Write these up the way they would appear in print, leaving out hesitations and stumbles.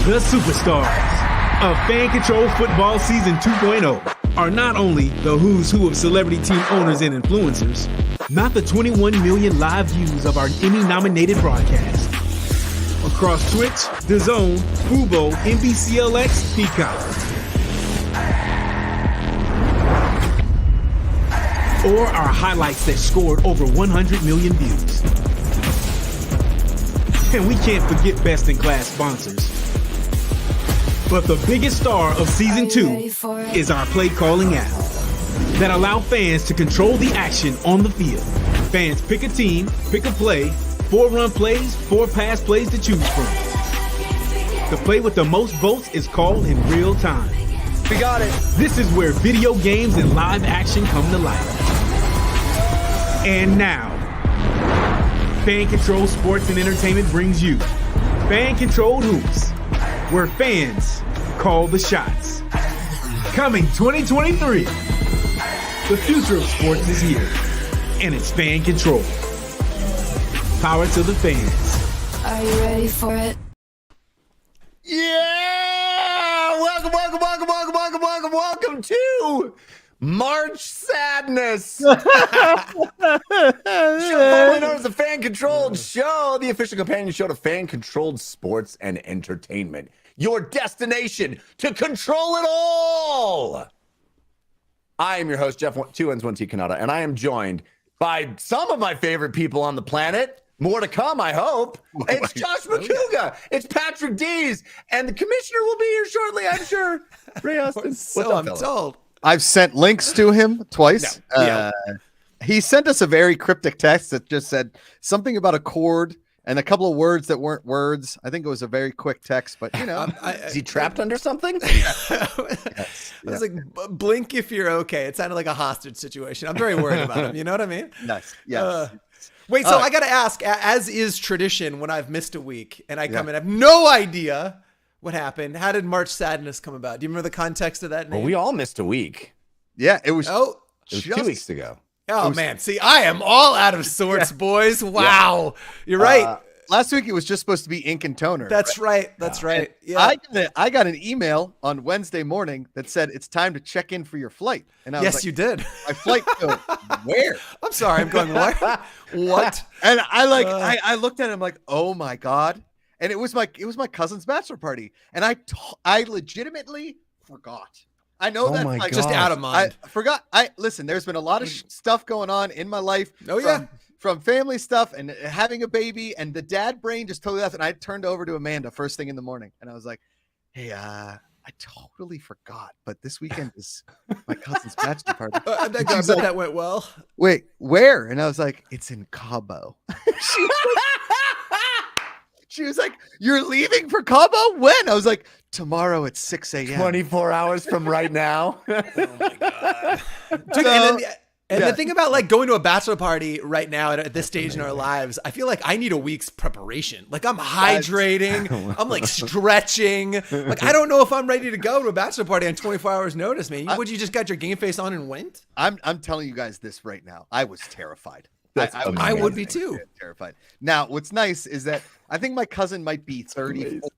The superstars of Fan Control Football Season 2.0 are not only the who's who of celebrity team owners and influencers, not the 21 million live views of our Emmy-nominated broadcast. Across Twitch, DAZN, Fubo, NBCLX, Peacock. Or our highlights that scored over 100 million views. And we can't forget best-in-class sponsors. But the biggest star of Season 2 is our play-calling app that allow fans to control the action on the field. Fans pick a team, pick a play, 4 run plays, 4 pass plays to choose from. The play with the most votes is called in real time. We got it. This is where video games and live action come to life. And now, Fan Control Sports and Entertainment brings you Fan Controlled Hoops, where fans call the shots. Coming 2023, the future of sports is here, and it's Fan Control. Power to the fans. Are you ready for it? Yeah! Welcome to March Sadness. Show formerly known as the Fan Controlled Show, the official companion show to Fan Controlled Sports and Entertainment. Your destination to control it all. I am your host, Jeff 2Ns1T Kanata, and I am joined by some of my favorite people on the planet. More to come, I hope. It's Josh McCouga. It's Patrick Dees. And the commissioner will be here shortly, I'm sure. Ray Austin. So I'm told. I've sent links to him twice. He sent us a very cryptic text that just said something about a chord and a couple of words that weren't words. I think it was a very quick text, but you know. Is he trapped under something? I was like, blink if you're okay. It sounded like a hostage situation. I'm very worried about him. You know what I mean? Nice. Yes. Wait, so I got to ask, as is tradition when I've missed a week and I come in, I have no idea what happened. How did March Sadness come about? Do you remember the context of that name? Well, we all missed a week. Yeah, it was. It was 2 weeks ago. Oh, man. See, I am all out of sorts, boys. Wow. You're right. Last week, it was just supposed to be ink and toner. That's right. That's right. Yeah. I got an email on Wednesday morning that said it's time to check in for your flight. And I was like, you did. My flight to where? I'm sorry. I'm going, where? What? And I looked at it. I'm like, oh my God. And it was my cousin's bachelor party. And I legitimately forgot. I know that like just out of mind. I forgot. Listen, there's been a lot of stuff going on in my life. Oh yeah. From family stuff and having a baby, and the dad brain just totally left. And I turned over to Amanda first thing in the morning, and I was like, "Hey, I totally forgot, but this weekend is my cousin's bachelor party." I bet that went well. Wait, where? And I was like, "It's in Cabo." She was like, "You're leaving for Cabo? When?" I was like, "Tomorrow at 6 a.m. 24 hours from right now." Oh my God. Dude, and the thing about like going to a bachelor party right now at this stage in our lives, I feel like I need a week's preparation. Like I'm hydrating, I'm like stretching. Like I don't know if I'm ready to go to a bachelor party on 24 hours notice, man. You just got your game face on and went? I'm telling you guys this right now. I was terrified. I would be too. Terrified. Now, what's nice is that I think my cousin might be 34,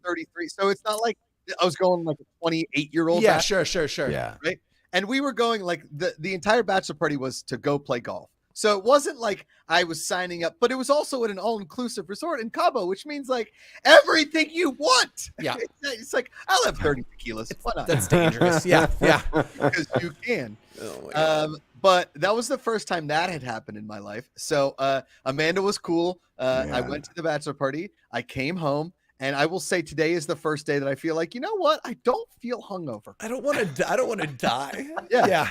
33. So it's not like I was going like a 28-year-old. Yeah, sure. Yeah. Right. And we were going like the entire bachelor party was to go play golf. So it wasn't like I was signing up, but it was also at an all-inclusive resort in Cabo, which means like everything you want. Yeah. It's like, I'll have 30 tequilas. Why not? That's dangerous. Yeah. Because you can. Oh my God. But that was the first time that had happened in my life. So Amanda was cool. I went to the bachelor party. I came home. And I will say today is the first day that I feel like, you know what? I don't feel hungover. I don't want to die. Yeah.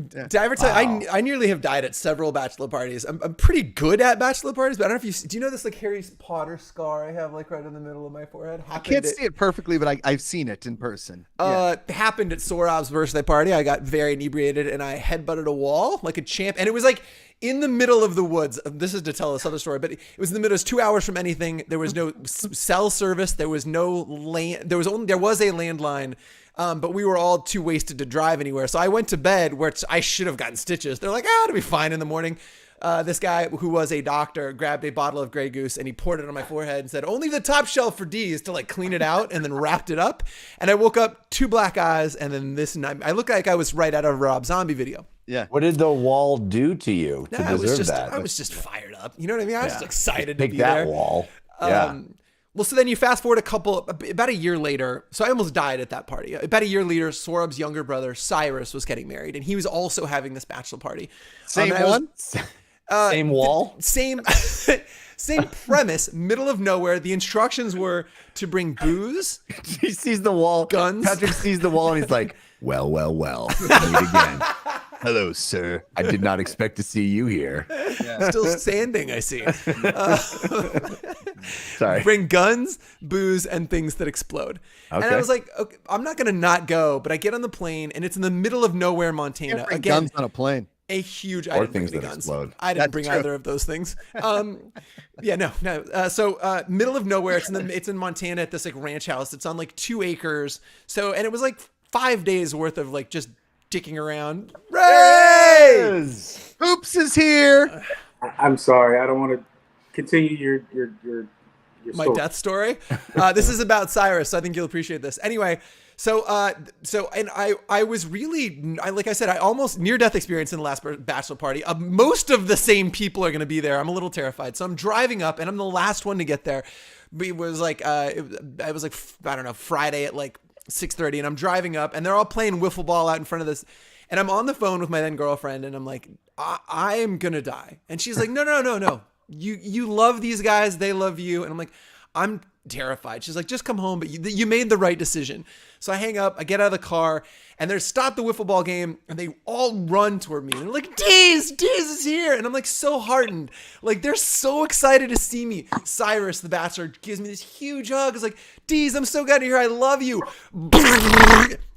Did I ever tell you, I nearly have died at several bachelor parties. I'm pretty good at bachelor parties, but I don't know if do you know this like Harry Potter scar I have like right in the middle of my forehead? I can't see it perfectly, but I've seen it in person. Happened at Sorab's birthday party. I got very inebriated and I headbutted a wall like a champ. And it was like in the middle of the woods. This is to tell this other story, but it was in the middle. It was 2 hours from anything. There was no cell service. There was no land. There was a landline. But we were all too wasted to drive anywhere. So I went to bed, where I should have gotten stitches. They're like, it'll be fine in the morning. this guy who was a doctor grabbed a bottle of Grey Goose and he poured it on my forehead and said, "Only the top shelf for D's," to like clean it out, and then wrapped it up. And I woke up 2 black eyes, and then this night I looked like I was right out of a Rob Zombie video. Yeah. What did the wall do to you to deserve that? I was just fired up. You know what I mean? I was just excited to Pick be that there. wall. Yeah. Well, so then you fast forward about a year later. So I almost died at that party. About a year later, Sorab's younger brother, Cyrus, was getting married, and he was also having this bachelor party. Same one? Same wall? Same premise, middle of nowhere. The instructions were to bring booze. He sees the wall. Guns. Patrick sees the wall and he's like, well. Meet again. Hello, sir. I did not expect to see you here. Still standing, I see. Sorry. Bring guns, booze, and things that explode. And I Okay. was like, okay, I'm not going to not go, but I get on the plane, and it's in the middle of nowhere, Montana. Bring Again, guns on a plane. a huge Or I didn't bring things any that guns. explode. I didn't That's bring true. either of those things. Yeah, no. So middle of nowhere. It's in Montana at this like ranch house. It's on like 2 acres. So, and it was like 5 days worth of like just dicking around. Ray! Hoops is here. I'm sorry. I don't want to continue your My story. death story. This is about Cyrus, so I think you'll appreciate this. Anyway, and I was really, like I said, I almost near-death experience in the last bachelor party. Most of the same people are going to be there. I'm a little terrified. So I'm driving up, and I'm the last one to get there. It was like, I don't know, Friday at like 6:30, and I'm driving up, and they're all playing wiffle ball out in front of this. And I'm on the phone with my then girlfriend, and I'm like, I am going to die. And she's like, no. You love these guys. They love you. And I'm like, I'm terrified. She's like, just come home. But you made the right decision. So I hang up. I get out of the car, and they're stop the wiffle ball game, and they all run toward me. And they're like, Deez is here. And I'm like so heartened. Like they're so excited to see me. Cyrus, the bachelor, gives me this huge hug. It's like, Deez, I'm so glad you're here. I love you.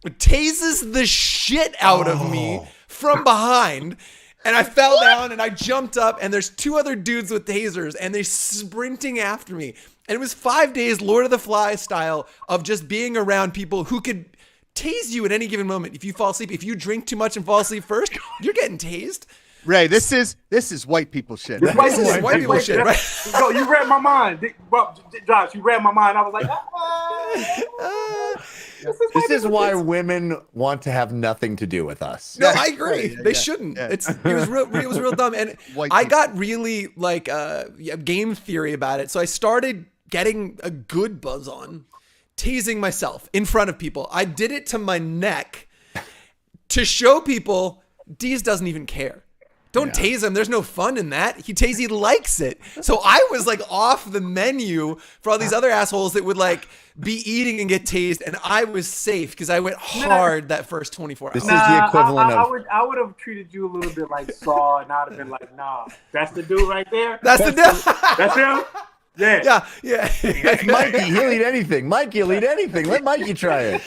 Tases the shit out of me from behind. And I fell down and I jumped up, and there's 2 other dudes with tasers, and they're sprinting after me. And it was 5 days Lord of the Flies style of just being around people who could tase you at any given moment. If you fall asleep, if you drink too much and fall asleep first, you're getting tased. Ray, this is white people shit. This This is white people shit, right? Yo, you read my mind. Josh, you read my mind. I was like, This is why women want to have nothing to do with us. No, I agree. Yeah, they yeah, shouldn't. yeah. It was real dumb. And White I people. got really like game theory about it. So I started getting a good buzz on, tasing myself in front of people. I did it to my neck to show people Deez doesn't even care. Don't tase him. There's no fun in that. He likes it. So I was like off the menu for all these other assholes that would like be eating and get tased, and I was safe because I went hard that first 24 hours. This is the equivalent of. I would have treated you a little bit like Saw, and I'd have been like, nah, that's the dude right there. That's the deal. That's him. Yeah. Yeah. Mikey, he'll eat anything. Mikey will eat anything. Let Mikey try it.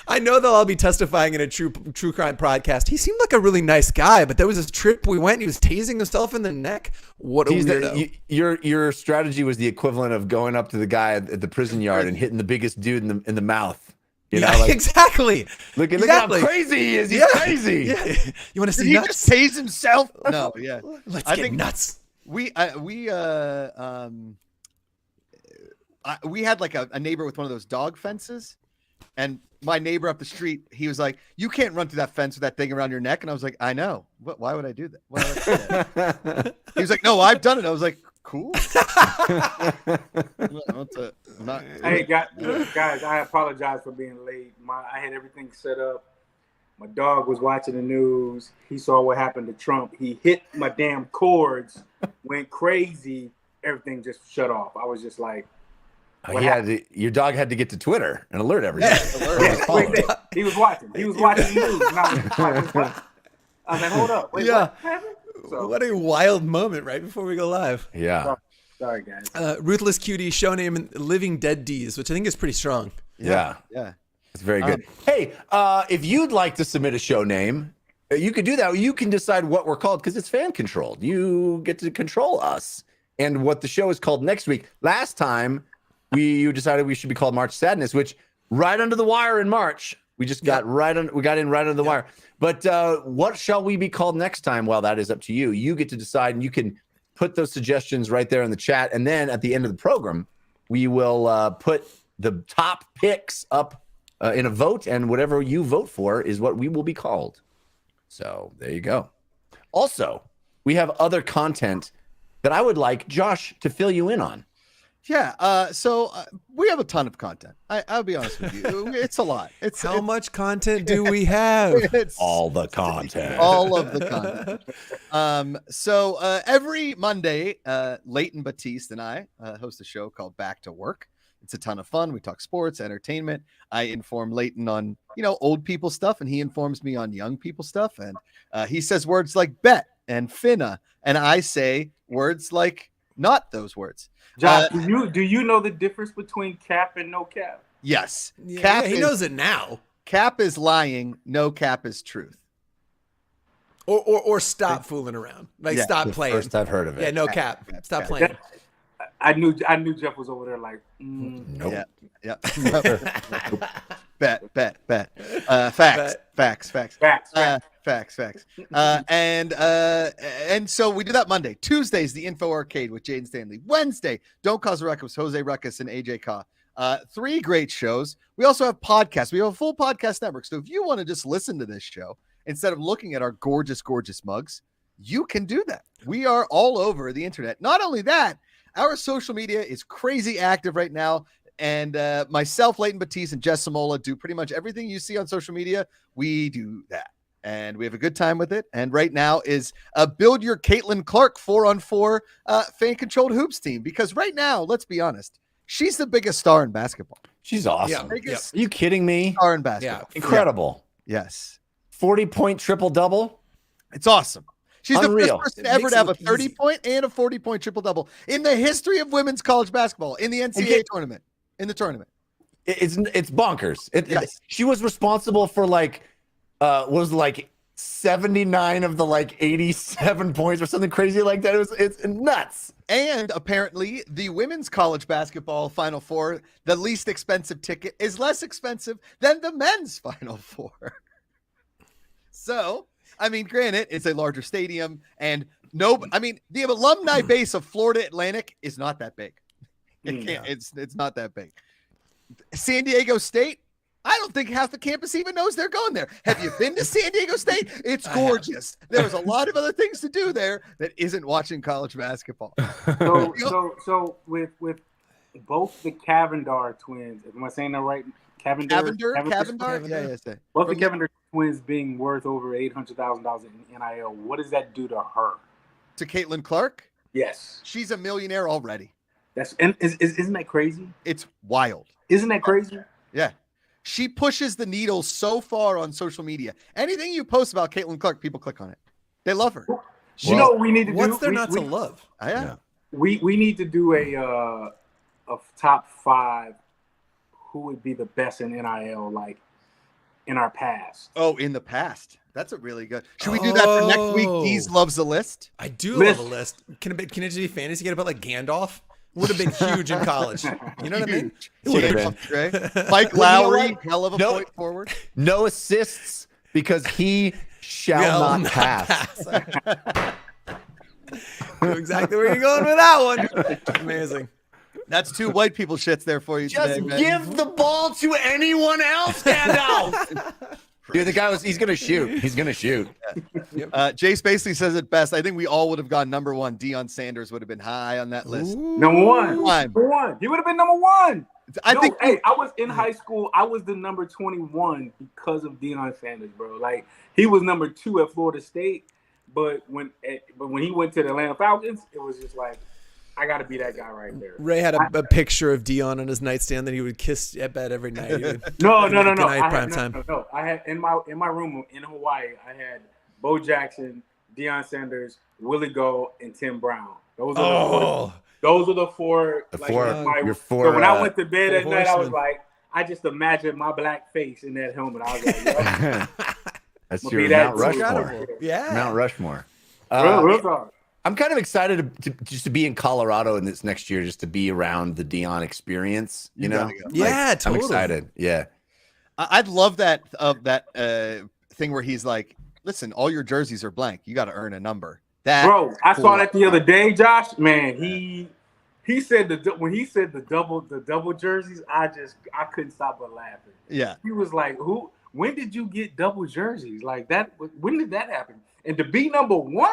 I know they'll all be testifying in a true crime podcast. He seemed like a really nice guy, but there was this trip we went, and he was tasing himself in the neck. What a weirdo. Your strategy was the equivalent of going up to the guy at the prison yard and hitting the biggest dude in the mouth. You know, like, exactly. Look at how crazy he is. He's crazy. Yeah. You want to Did see he nuts? just tase himself? No, yeah. Let's I get think- nuts. We had like a neighbor with one of those dog fences, and my neighbor up the street, he was like, "You can't run through that fence with that thing around your neck." And I was like, "I know. Why would I do that?" Why would I do that? He was like, "No, I've done it." I was like, "Cool." Hey, guys, I apologize for being late. I had everything set up. My dog was watching the news. He saw what happened to Trump. He hit my damn cords, went crazy. Everything just shut off. I was just like, Your dog had to get to Twitter and alert everybody. he was watching. He was watching the news. And I was like, what? I was like, hold up. Wait, Yeah. what happened? So, What a wild moment right before we go live. Yeah. sorry, guys. Ruthless Cutie, show name Living Dead Deez, which I think is pretty strong. Yeah. Yeah. It's very good. Hey, if you'd like to submit a show name, you could do that. You can decide what we're called because it's fan controlled. You get to control us and what the show is called next week. Last time, you decided we should be called March Sadness, which right under the wire in March, We just got we got in right under the wire. But what shall we be called next time? Well, that is up to you. You get to decide, and you can put those suggestions right there in the chat. And then at the end of the program, we will put the top picks up in a vote, and whatever you vote for is what we will be called. So there you go. Also, we have other content that I would like Josh to fill you in on. Yeah. So we have a ton of content. I'll be honest with you. It's a lot. How much content do we have? It's All the content. all of the content. So every Monday, Leighton Batiste and I host a show called Back to Work. It's a ton of fun. We talk sports, entertainment. I inform Leighton on, old people stuff, and he informs me on young people stuff. And he says words like bet and finna, and I say words like not those words. Josh, do you know the difference between cap and no cap? Yes. Yeah, he knows it now. Cap is lying. No cap is truth. Or stop fooling around. Like, stop playing. First I've heard of it. Yeah, no cap. Stop playing. I knew Jeff was over there like, Nope. Yeah. bet. Facts. And so we do that Monday. Tuesday's the Info Arcade with Jaden Stanley. Wednesday, Don't Cause a Ruckus, Jose Ruckus and AJ Ka. 3 great shows. We also have podcasts. We have a full podcast network. So if you want to just listen to this show instead of looking at our gorgeous mugs, you can do that. We are all over the internet. Not only that, our social media is crazy active right now. And myself, Leighton Batiste, and Jess Samola do pretty much everything you see on social media. We do that. And we have a good time with it. And right now is build your Caitlin Clark 4-on-4 fan-controlled hoops team. Because right now, let's be honest, she's the biggest star in basketball. She's awesome. Are you kidding me? Star in basketball. Incredible. Yes. 40-point triple-double. It's awesome. She's Unreal. the first person ever to have a 30-point and a 40-point triple-double in the history of women's college basketball in the NCAA tournament. In the tournament. It's bonkers. Yes. She was responsible for 79 of the 87 points or something crazy like that. It's nuts. And apparently the women's college basketball Final Four, the least expensive ticket, is less expensive than the men's Final Four. So, granted, it's a larger stadium, and the alumni base of Florida Atlantic is not that big. It's not that big. San Diego State, I don't think half the campus even knows they're going there. Have you been to San Diego State? It's gorgeous. There's a lot of other things to do there that isn't watching college basketball. So with both the Cavendar twins, am I saying that right? Cavendar? Yeah. Both the Cavendar twins being worth over $800,000 in NIL. What does that do to her? To Caitlin Clark? Yes. She's a millionaire already. Isn't that crazy? It's wild. Isn't that crazy? Yeah. She pushes the needle so far on social media. Anything you post about Caitlin Clark, people click on it. They love her. You know what we need to do? What's there not to love? Yeah. We need to do a top 5 who would be the best in NIL in our past. Oh, in the past. That's a really good. Should we do that for next week? Deez loves a list. I do love a list. Can it just be fantasy? Get about Gandalf? Would have been huge in college. You know what I mean? Mike Lowry, hell of a point forward. No assists because he shall not pass. Knew exactly where you're going with that one. Amazing. That's 2 white people shits there for you Just today. give the ball to anyone else, Gandalf. Dude, the guy he's going to shoot. He's going to shoot. Jay Spacely says it best. I think we all would have gone number 1. Deion Sanders would have been high on that list. Number one. He would have been number 1. I was in high school. I was the number 21 because of Deion Sanders, bro. He was number 2 at Florida State, but when he went to the Atlanta Falcons, it was just I got to be that guy right there. Ray had a picture of Deion on his nightstand that he would kiss at bed every night. No. No. I had in my room in Hawaii. I had Bo Jackson, Deion Sanders, Willie Go, and Tim Brown. Those are the 4. Your 4. So when I went to bed at night, I was I just imagined my black face in that helmet. I was that's your Mount Rushmore. Yeah, Mount Rushmore. Real talk. I'm kind of excited to be in Colorado in this next year, just to be around the Deion experience. You know? Yeah, totally. I'm excited. Yeah. I'd love that thing where he's like, listen, all your jerseys are blank. You got to earn a number. Bro, I cool. saw that the other day, Josh. Man, he said when he said the double jerseys, I couldn't stop but laughing. Yeah. He was like, when did you get double jerseys? Like that, when did that happen? And to be number one,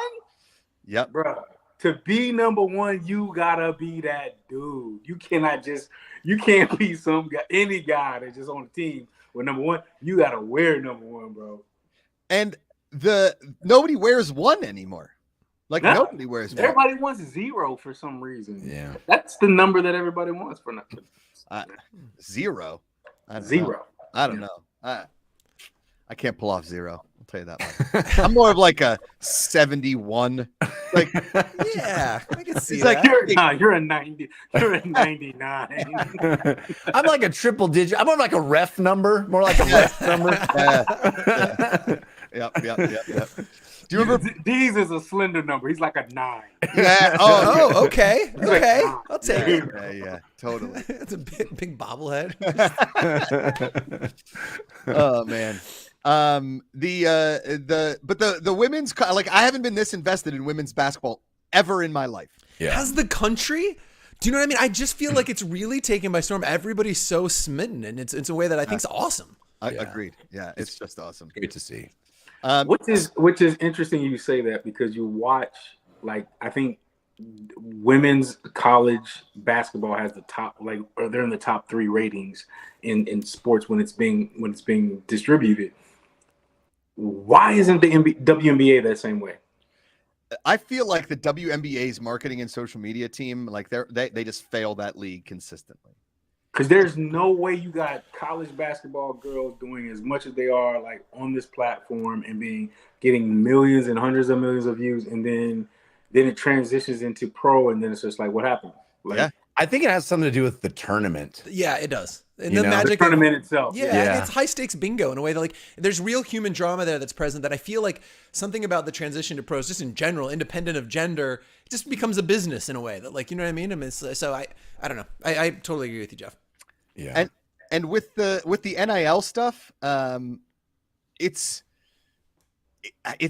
yep, bro. To be number one, you gotta be that dude. You can't be some guy, any guy that's just on the team with number one. You gotta wear number one, bro. And nobody wears one anymore. Like nobody wears one. Everybody wants 0 for some reason. Yeah, that's the number that everybody wants for nothing. 0. I don't know. I can't pull off 0. I'll tell you that much. I'm more of like a 71. Like, yeah, I can see it's that. like you're a 90. You're a 99. I'm like a triple digit. I'm more like a ref number. More like a ref number. Yep. Do you remember? D's is a slender number. He's like a 9. Yeah. Oh, okay. Okay. I'll take it. Yeah, totally. It's a big bobblehead. Oh man. The women's, like, I haven't been this invested in women's basketball ever in my life. Yeah. Has the country? Do you know what I mean? I just feel like it's really taken by storm. Everybody's so smitten, and it's a way that I think is awesome. Agreed. Yeah, it's just awesome. Great to see. Which is interesting you say that, because you watch, like, I think women's college basketball has the top, like, or they're in the top 3 ratings in sports when it's being distributed. Why isn't the WNBA that same way? I feel like the WNBA's marketing and social media team, like they just fail that league consistently. Because there's no way you got college basketball girls doing as much as they are, like, on this platform and getting millions and hundreds of millions of views, and then it transitions into pro, and then it's just like, what happened? Like, Yeah, I think it has something to do with the tournament. Yeah, it does. And You the know, magic the tournament itself. Yeah, it's high stakes bingo in a way that, like, there's real human drama there that's present, that I feel like something about the transition to pros, just in general, independent of gender, it just becomes a business in a way that, like, you know what I mean? I mean, so I don't know. I totally agree with you, Jeff. Yeah. And with the NIL stuff, it's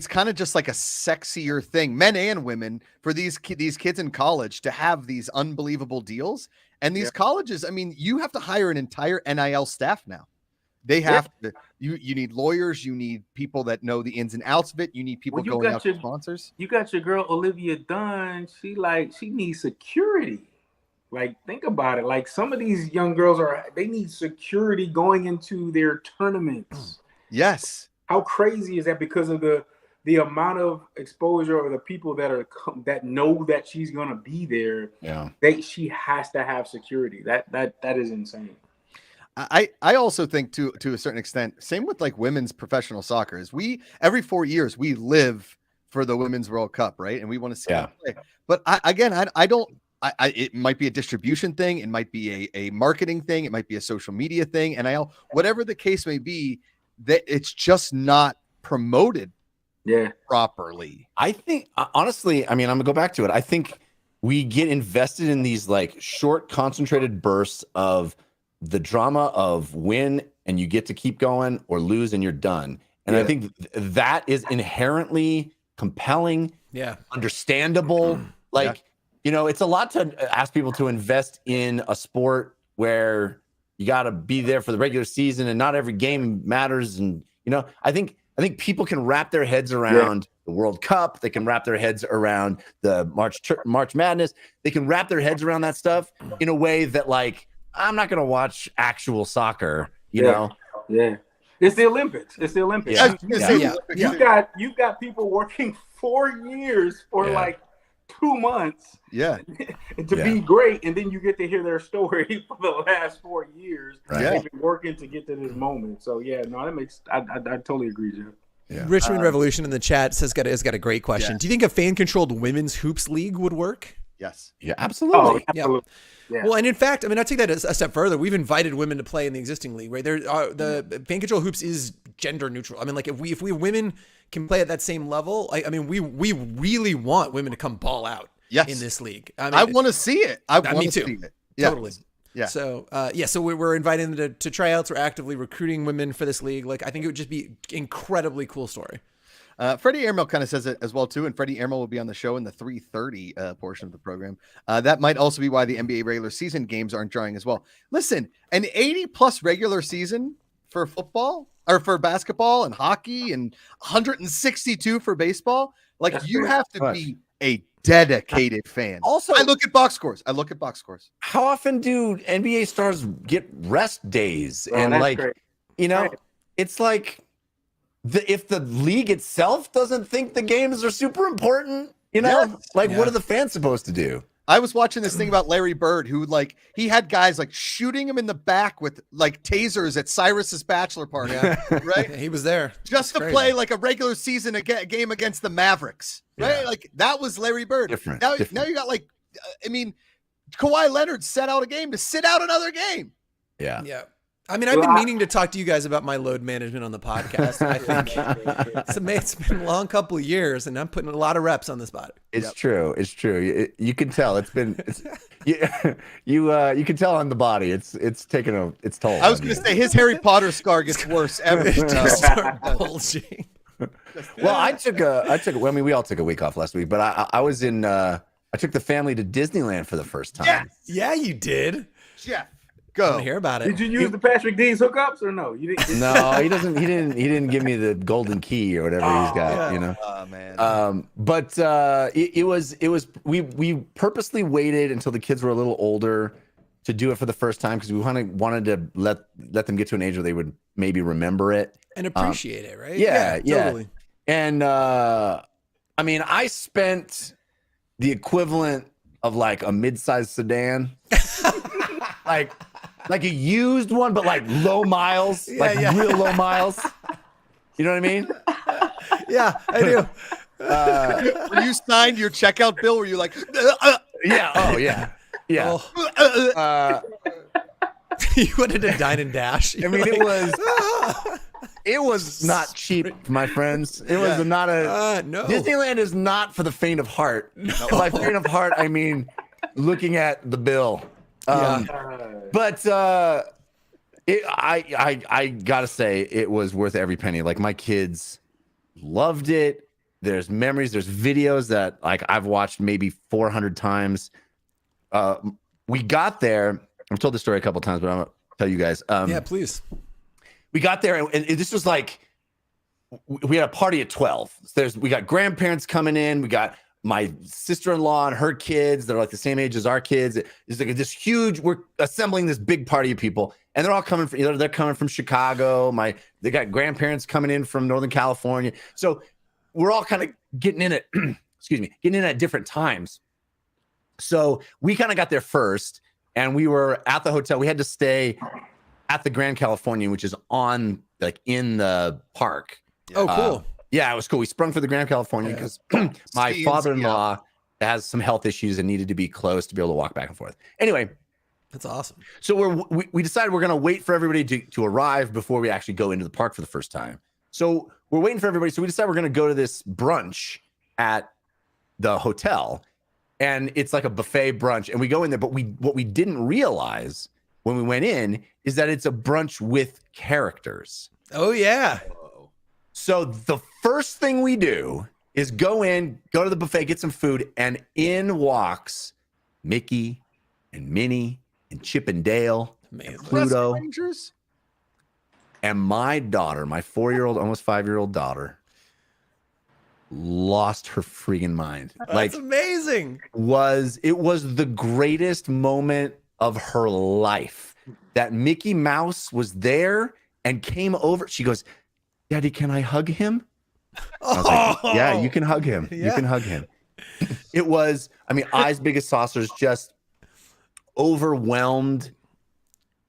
kind of just like a sexier thing, men and women, for these kids in college to have these unbelievable deals. And these colleges, I mean, you have to hire an entire NIL staff now. They have to. You need lawyers. You need people that know the ins and outs of it. You need people going out to sponsors. You got your girl Olivia Dunn. She needs security. Like, think about it. Like, some of these young girls they need security going into their tournaments. Yes. How crazy is that? Because of the amount of exposure, or the people that know that she's gonna be there. Yeah. She has to have security. That is insane. I also think to a certain extent, same with like women's professional soccer, is every 4 years we live for the Women's World Cup, right? And we want to see them play. But I don't. It might be a distribution thing. It might be a marketing thing. It might be a social media thing. NIL, whatever the case may be, that it's just not promoted properly. I think, honestly, I mean, I'm gonna go back to it. I think we get invested in these like short, concentrated bursts of the drama of win and you get to keep going, or lose and you're done. And I think that is inherently compelling, understandable. Like, you know, it's a lot to ask people to invest in a sport where you got to be there for the regular season and not every game matters. And, you know, I think people can wrap their heads around the World Cup. They can wrap their heads around the March Madness. They can wrap their heads around that stuff in a way that, like, I'm not going to watch actual soccer, you know? Yeah. It's the Olympics. Yeah. You've got people working 4 years for like 2 months to be great, and then you get to hear their story for the last 4 years. They've been working to get to this moment. So that makes I totally agree, Jeff. Yeah. Richmond Revolution in the chat has got a great question. Do you think a fan-controlled women's hoops league would work? Yes. Yeah, absolutely. Absolutely. Yeah. Well, and in fact, I mean, I'll take that a step further. We've invited women to play in the existing league, right? The fan control hoops is gender neutral. I mean, like, if we women can play at that same level, I mean, we really want women to come ball out in this league. I mean, I want to see it. I want to see it. Yeah. Totally. Yeah. So so we're inviting them to tryouts. We're actively recruiting women for this league. Like I think it would just be incredibly cool story. Freddy Airmail kind of says it as well too, and Freddy Airmail will be on the show in the 3:30 portion of the program. That might also be why the NBA regular season games aren't drawing as well. Listen, an 80+ regular season for football or for basketball and hockey, and 162 for baseball. Like you have to be a dedicated fan. Also, I look at box scores. How often do NBA stars get rest days? Oh, And that's like, great. right. It's like if the league itself doesn't think the games are super important, Yes. what are the fans supposed to do? I was watching this thing about Larry Bird, who he had guys like shooting him in the back with like tasers at Cyrus's bachelor party, right? Yeah, he was there Just to play like a regular season game against the Mavericks, right? Yeah. Like that was Larry Bird. Different. Now you got Kawhi Leonard set out a game to sit out another game. Yeah. Yeah. I mean, I've been meaning to talk to you guys about my load management on the podcast. I think it's been a long couple of years, and I'm putting a lot of reps on this body. It's true. It's true. You can tell you can tell on the body. It's taking its toll. I was going to say his Harry Potter scar gets worse every time. Start bulging. Well, we all took a week off last week, but I was in. I took the family to Disneyland for the first time. Yeah, you did. Jeff, I go. want to hear about it. Did you use the Patrick Dean's hookups or no? You didn't. No, he doesn't. He didn't give me the golden key or whatever he's got. yeah. Oh man. But it was we purposely waited until the kids were a little older to do it for the first time because we wanted to let them get to an age where they would maybe remember it And appreciate it, right? yeah. Totally. And I spent the equivalent of like a mid-sized sedan, like a used one, but like low miles, real low miles. You know what I mean? Yeah, I do. When you signed your checkout bill, were you like, Yeah. Oh yeah. Yeah. Oh. You wanted to dine and dash. I mean, it was not cheap, my friends. It was not a. no. Disneyland is not for the faint of heart. No. By faint of heart, I mean looking at the bill. But I gotta say, it was worth every penny. Like my kids loved it. There's memories. There's videos that like I've watched maybe 400 times. We got there. I've told this story a couple times, but I'm gonna tell you guys. Yeah, please. We got there, and this was like we had a party at 12. We got grandparents coming in. We got my sister-in-law and her kids. They're like the same age as our kids. It's like this huge. We're assembling this big party of people, and they're all coming from. They're coming from Chicago. They got grandparents coming in from Northern California. So we're all kind of getting in at getting in at different times. So we kind of got there first, and we were at the hotel. We had to stay at the Grand Californian, which is on in the park. Oh, cool. Yeah, it was cool. We sprung for the Grand Californian because my father-in-law has some health issues and needed to be close to be able to walk back and forth. Anyway, that's awesome. So we decided we're going to wait for everybody to arrive before we actually go into the park for the first time. So we're waiting for everybody. So we decided we're going to go to this brunch at the hotel, and it's like a buffet brunch. And we go in there, but what we didn't realize when we went in is that it's a brunch with characters. Oh yeah. So the first thing we do is go to the buffet, get some food, and in walks Mickey and Minnie and Chip and Dale, and Pluto, Rangers? and my daughter, my 4-year-old, almost 5-year-old daughter, lost her freaking mind. That's amazing. It was the greatest moment of her life that Mickey Mouse was there and came over. She goes, "Daddy, can I hug him?" I was like, "Yeah, you can hug him. You can hug him." It was, eyes big as saucers, just overwhelmed.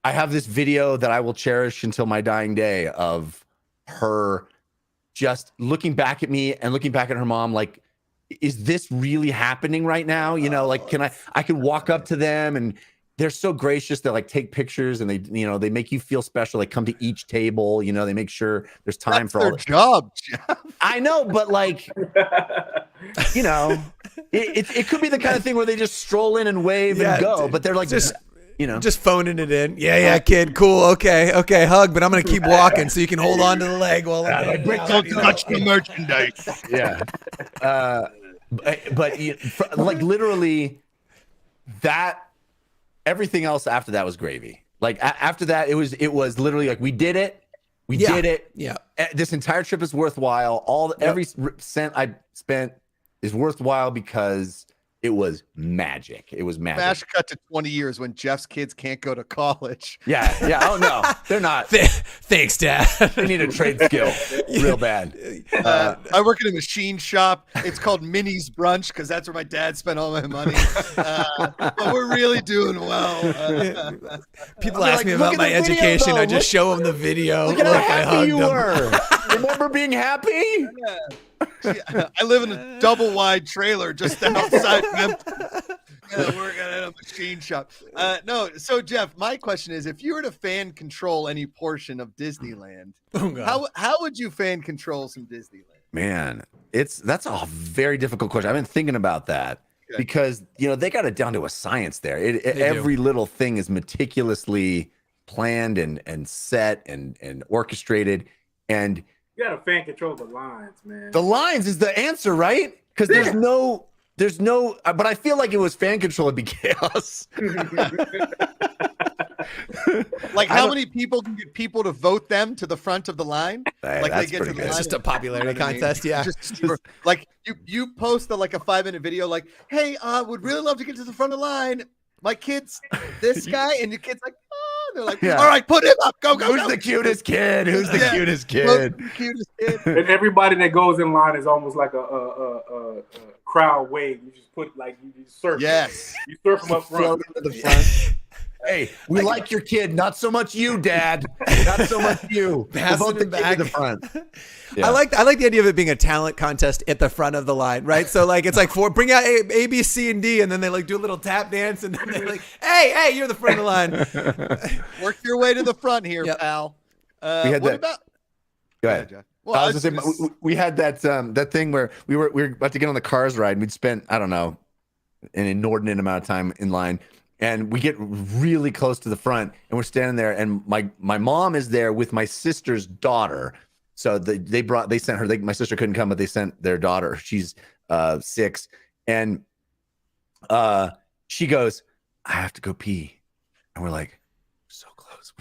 I have this video that I will cherish until my dying day of her just looking back at me and looking back at her mom like, is this really happening right now? I can walk up to them and they're so gracious. They take pictures and they make you feel special. They come to each table, they make sure there's time for all their job, Jeff. I know, but it could be the kind of thing where they just stroll in and wave and go, but they're like, you know, just phoning it in. Yeah, kid, cool, okay, hug, but I'm gonna keep walking so you can hold on to the leg while I'm Don't touch the merchandise. yeah. But like literally, that everything else after that was gravy. Like after that, it was literally like we did it. We did it. Yeah. This entire trip is worthwhile. Every cent I spent is worthwhile because it was magic. It was magic. Smash cut to 20 years when Jeff's kids can't go to college. Yeah. Oh no, they're not. Thanks, Dad. They need a trade skill real bad. I work in a machine shop. It's called Minnie's Brunch because that's where my dad spent all my money. But we're really doing well. People ask me about my education. I just show them the video. Look at how happy you were. Remember being happy? I live in a double wide trailer just outside Memphis. Working at a machine shop. No, so Jeff, my question is, if you were to fan control any portion of Disneyland, how would you fan control some Disneyland? Man, that's a very difficult question. I've been thinking about that because they got it down to a science there. Every little thing is meticulously planned and set and orchestrated, and you gotta fan control the lines, man. the lines is the answer, right? Because there's no, but I feel like it was fan control, it'd be chaos. Like how many people can get people to vote them to the front of the line? Like that's they get to pretty the good. line. It's just a popularity contest, yeah. Like you post a 5-minute video like, hey, would really love to get to the front of the line. My kid's this guy, and your kid's like, oh, they're like, all right, put him up. Go. Who's the cutest kid? Who's the cutest kid? The cutest kid. And everybody that goes in line is almost like a crowd wave. You just put you surf. Yes. You surf them up front. To the front. Hey, we like your kid, not so much you, Dad. Not so much you. Passing him back to the front. Yeah. I like the idea of it being a talent contest at the front of the line, right? So it's like bring out A, B, C, and D, and then they do a little tap dance, and then they're like, hey, you're the front of the line. Work your way to the front here, pal. We had what that. about? Go ahead, Jeff. Well, I was gonna say we had that thing where we were about to get on the Cars ride, and we'd spent an inordinate amount of time in line. And we get really close to the front, and we're standing there, and my mom is there with my sister's daughter. So they sent her. My sister couldn't come, but they sent their daughter. She's 6, and she goes, "I have to go pee," and we're like, "We're so close.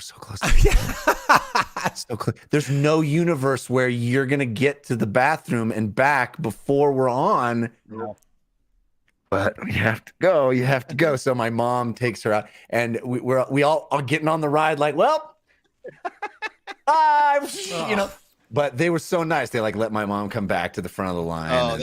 So close. There's no universe where you're gonna get to the bathroom and back before we're on." No. But you have to go. So my mom takes her out, and we all are getting on the ride like, well, But they were so nice. They let my mom come back to the front of the line.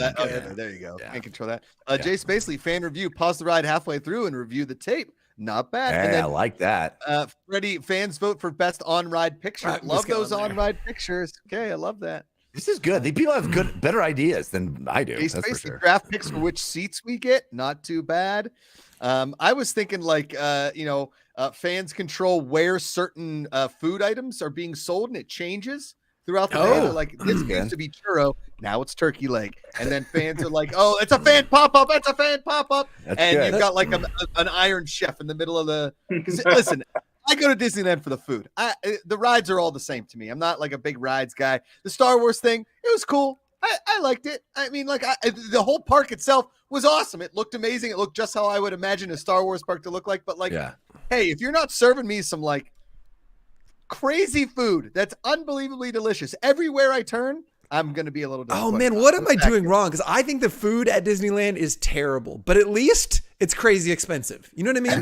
There you go. Yeah. Can't control that. Jay Spacely, fan review. Pause the ride halfway through and review the tape. Not bad. Hey, and then, I like that. Freddie, fans vote for best on-ride picture. Right, love those on on-ride pictures. Okay, I love that. This is good. The people have better ideas than I do. Jay That's for Spacely, sure. draft picks for which seats we get. Not too bad. I was thinking fans control where certain food items are being sold, and it changes throughout the day. They're like, this used to be churro, now it's turkey leg. And then fans are like, oh, it's a fan pop-up, it's a fan pop-up. And good. you've got an Iron Chef in the middle of the listen, I go to Disneyland for the food. The rides are all the same to me. I'm not a big rides guy. The Star Wars thing, it was cool. I liked it. I mean, the whole park itself was awesome. It looked amazing. It looked just how I would imagine a Star Wars park to look like. But hey, if you're not serving me some crazy food that's unbelievably delicious everywhere I turn, I'm gonna be a little disappointed. Oh man, what am I doing wrong? Because I think the food at Disneyland is terrible, but at least it's crazy expensive. You know what I mean?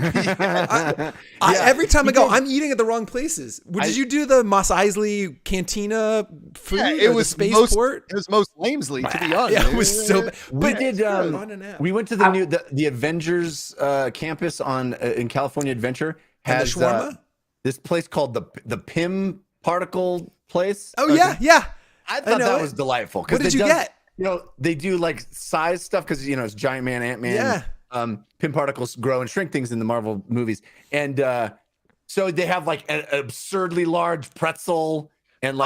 Every time I go, I'm eating at the wrong places. Did you do the Mos Eisley Cantina food? Yeah, it was spaceport. It was most lamesley, to be honest. Yeah, it was so bad. We did. We went to the Avengers campus in California Adventure. Has the shawarma? This place called the Pim Particle place. Oh yeah. I thought that was delightful. What did you get? They do size stuff because it's Giant Man, Ant-Man. Yeah. Pim particles grow and shrink things in the Marvel movies, and so they have an absurdly large pretzel, and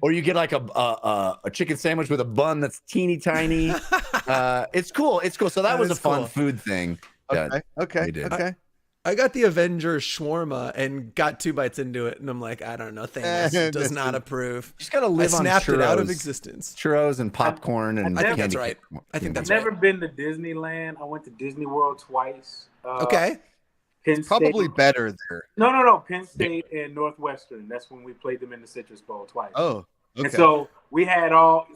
or you get a chicken sandwich with a bun that's teeny tiny. It's cool. So that was a fun food thing. Okay. I got the Avengers shawarma and got 2 bites into it, and I'm like, I don't know, Thanos does not approve. You just gotta live on snapped it out of churros. existence. Churros and popcorn and I think candy that's right. cane. I think that's I've never right. been to Disneyland. I went to Disney World twice. Okay. Penn Probably State. better there. No. Penn State and Northwestern. That's when we played them in the Citrus Bowl twice. Oh, okay. And so we had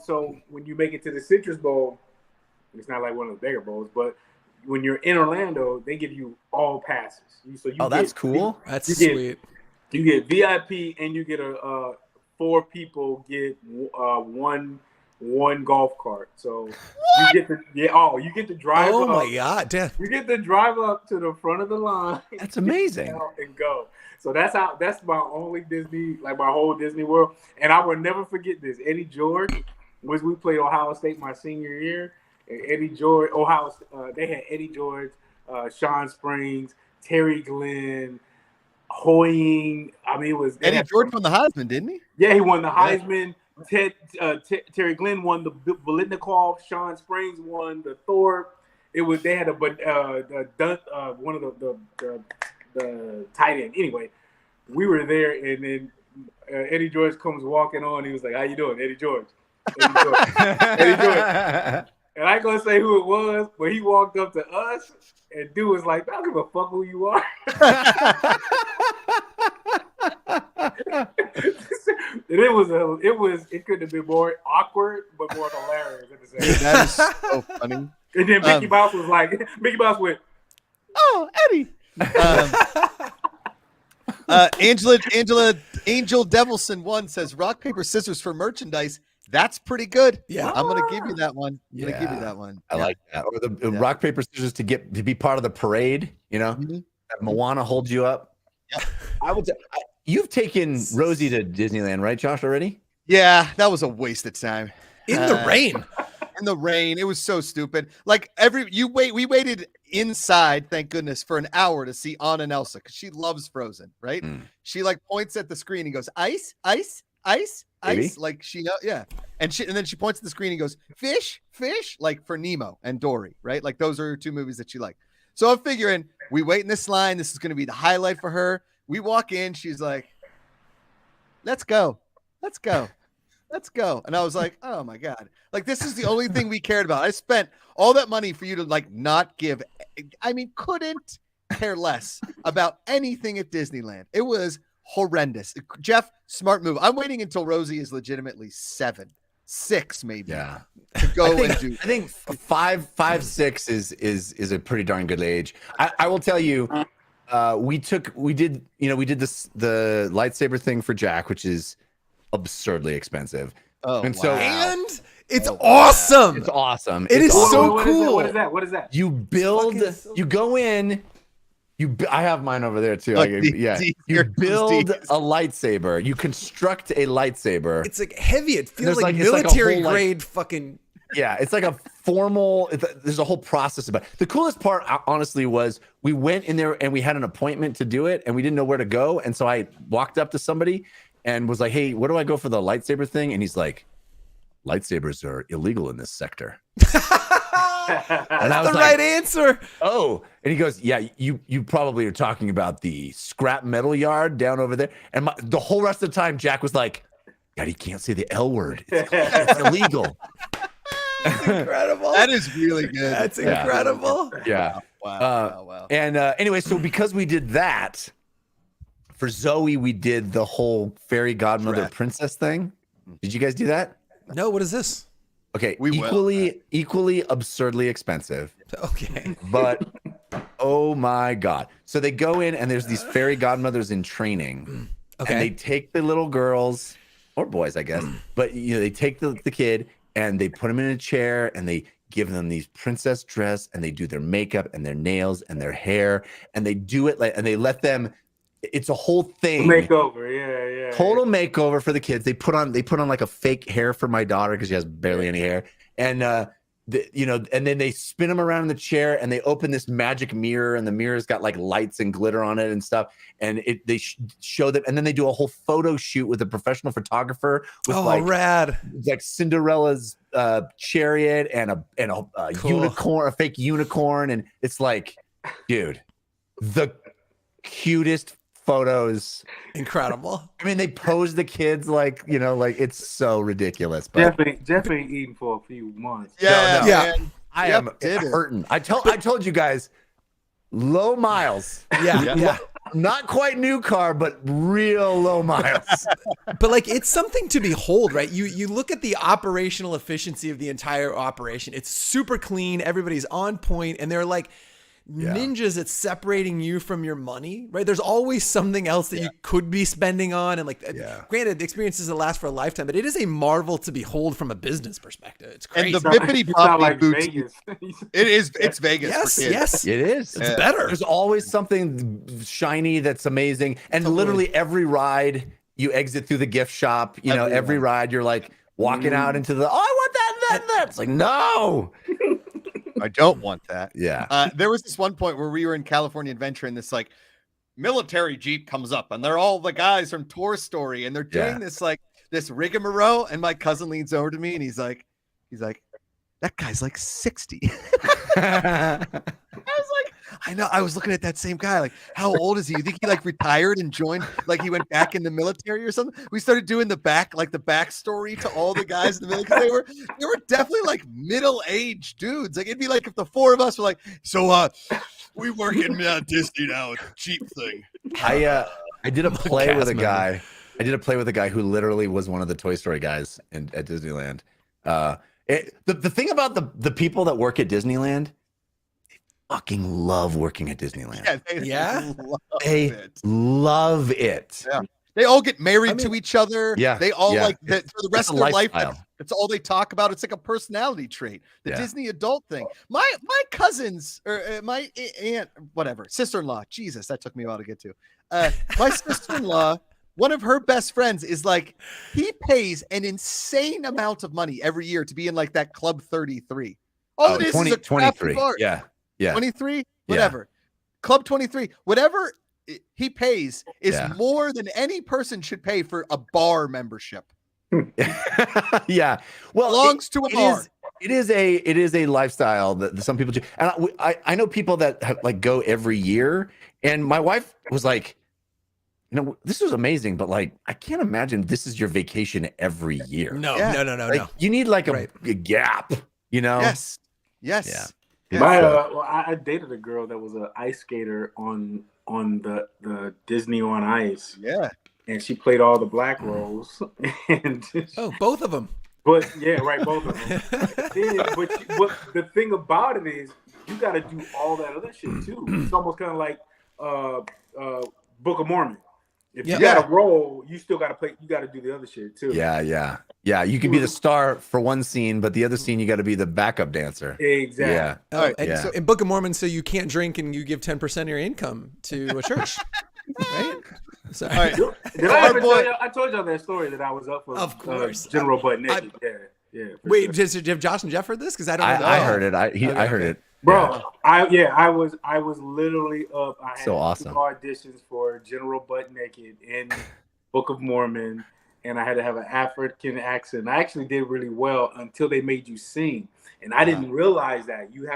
so when you make it to the Citrus Bowl, it's not like one of the bigger bowls, but when you're in Orlando, they give you all passes. That's cool. That's you sweet. You get VIP, and you get 4 people get one golf cart. So you get to drive. Oh up. my god, damn. You get to drive up to the front of the line. That's amazing. And go. So that's my only Disney, like my whole Disney World. And I will never forget this. Eddie George, we played Ohio State my senior year. And Eddie George, they had Eddie George, Sean Springs, Terry Glenn, Hoying. I mean, it was Eddie George won the Heisman, didn't he? Yeah, he won the Heisman. Terry Glenn won the Bolitnikov. Sean Springs won the Thorpe. They had one of the tight end. Anyway, we were there, and then Eddie George comes walking on. He was like, "How you doing, Eddie George?" Eddie George. And I ain't gonna say who it was, but he walked up to us, and dude was like, "I don't give a fuck who you are." And it could have been more awkward, but more hilarious at the same time. That is so funny. And then Mickey Mouse went, "Oh, Eddie." Angel Devilson 1 says rock, paper, scissors for merchandise. That's pretty good. Yeah. I'm gonna give you that one. I like that. Or the rock, paper, scissors to be part of the parade, Mm-hmm. Have Moana hold you up. Yep. I would say you've taken Rosie to Disneyland, right, Josh, already? Yeah, that was a waste of time. In the rain. In the rain. It was so stupid. Like we waited inside, thank goodness, for an hour to see Anna and Elsa because she loves Frozen, right? She like points at the screen and goes, ice, ice, ice, Maybe. ice. Like yeah. And then she points at the screen and goes, fish, fish, like for Nemo and Dory, right? Like those are her 2 movies that she liked. So I'm figuring we wait in this line. This is going to be the highlight for her. We walk in. She's like, let's go. Let's go. Let's go. And I was like, oh my God. Like, this is the only thing we cared about. I spent all that money for you to like not give. I mean, couldn't care less about anything at Disneyland. It was horrendous. Jeff, smart move. I'm waiting until Rosie is legitimately 6 maybe. Yeah. To go and do. I think 5, 6 is a pretty darn good age. I will tell you, we did the lightsaber thing for Jack, which is absurdly expensive. Oh, and wow. so And it's awesome. it's awesome. It is so What cool. What is that? You build. You go in. I have mine over there too. You build a lightsaber. You construct a lightsaber. It's like heavy. It feels There's like it's a military whole, grade fucking. Yeah, it's like a formal. There's a whole process about it. The coolest part, honestly, was we went in there and we had an appointment to do it, and we didn't know where to go. And so I walked up to somebody and was like, "Hey, where do I go for the lightsaber thing?" And he's like, "Lightsabers are illegal in this sector." And I was The like, right answer. "Oh," and he goes, "Yeah, you probably are talking about the scrap metal yard down over there." And the whole rest of the time, Jack was like, "God, he can't say the L word. It's illegal." That's incredible. That is really good. That's incredible. Yeah. Wow. And anyway, so because we did that for Zoe, we did the whole fairy godmother princess thing. Did you guys do that? No, what is this? Okay, We will. equally absurdly expensive, Okay. but oh my God. So they go in and there's these fairy godmothers in training. Okay. And they take the little girls or boys, I guess, but they take the kid and they put them in a chair and they give them these princess dress and they do their makeup and their nails and their hair and they do it and they let them. It's a whole thing. Makeover, yeah. Total makeover for the kids. They put on like a fake hair for my daughter because she has barely any hair, and and then they spin them around in the chair and they open this magic mirror and the mirror's got like lights and glitter on it and stuff, and they show them, and then they do a whole photo shoot with a professional photographer with rad. like Cinderella's chariot and a Cool. unicorn, a fake unicorn, and it's like, dude, cutest photos. Incredible. I mean, they pose the kids like, like it's so ridiculous. But Jeff ain't eating for a few months. no. Yeah. man. I Yep, am did it. hurting. I told you guys, low miles. Yeah. Not quite new car, but real low miles. But like, it's something to behold, right? You look at the operational efficiency of the entire operation. It's super clean. Everybody's on point, and they're like ninjas at separating you from your money, right? There's always something else that you could be spending on. And like, granted, the experience doesn't last for a lifetime, but it is a marvel to behold from a business perspective. It's crazy. And the bippity It's not boppity like boots. Vegas. It's Vegas Yes, for kids. yes. It is. It's better. There's always something shiny that's amazing. And literally every ride you exit through the gift shop, every ride you're like walking out into the, I want that. It's like, no. I don't want that. Yeah. There was this one point where we were in California Adventure and this like military Jeep comes up and they're all the guys from Toy Story and they're doing this rigmarole. And my cousin leans over to me and he's like, that guy's like 60. I was like, I know. I was looking at that same guy. Like, how old is he? You think he like retired and joined? Like he went back in the military or something? We started doing the backstory to all the guys in the military. They were definitely like middle-aged dudes. Like it'd be like if the four of us were like, so we work in Disney now, it's a cheap thing. I did a play with a guy. I did a play with a guy who literally was one of the Toy Story guys at Disneyland. The thing about the people that work at Disneyland, fucking love working at Disneyland. They love it. Yeah. They all get married to each other. Yeah. They all Yeah. like that for the rest of their life. That's all they talk about. It's like a personality trait. The Disney adult thing. My cousins or my aunt, whatever, sister-in-law. Jesus, that took me a while to get to. My sister-in-law, one of her best friends is like, he pays an insane amount of money every year to be in like that Club 33. All it is a 23. bar. Yeah. 23, whatever. Club 23, whatever he pays is more than any person should pay for a bar membership. Yeah. Well, belongs to a bar. It is a lifestyle that some people do. And I know people that like go every year. And my wife was like, this was amazing, but like, I can't imagine this is your vacation every year. No. You need like a gap, Yes. Yeah. I dated a girl that was an ice skater on the Disney on Ice. Yeah. And she played all the black roles. And both of them. But both of them. But the thing about it is, you got to do all that other shit too. It's almost kind of like Book of Mormon. If you got a role, you still got to play. You got to do the other shit too. Yeah. You can be the star for one scene, but the other scene you got to be the backup dancer. Exactly. Yeah. So in Book of Mormon, so you can't drink and you give 10% of your income to a church, right? Sorry. All right. Did I ever tell you? I told y'all that story that I was up for. Of course, General Butt Naked. Yeah. Wait, have Josh and Jeff heard this? Because I don't know. I heard it. I heard it. Bro, I was literally up. I had so awesome. 2 auditions for General Butt Naked in Book of Mormon, and I had to have an African accent. I actually did really well until they made you sing, and I didn't realize that you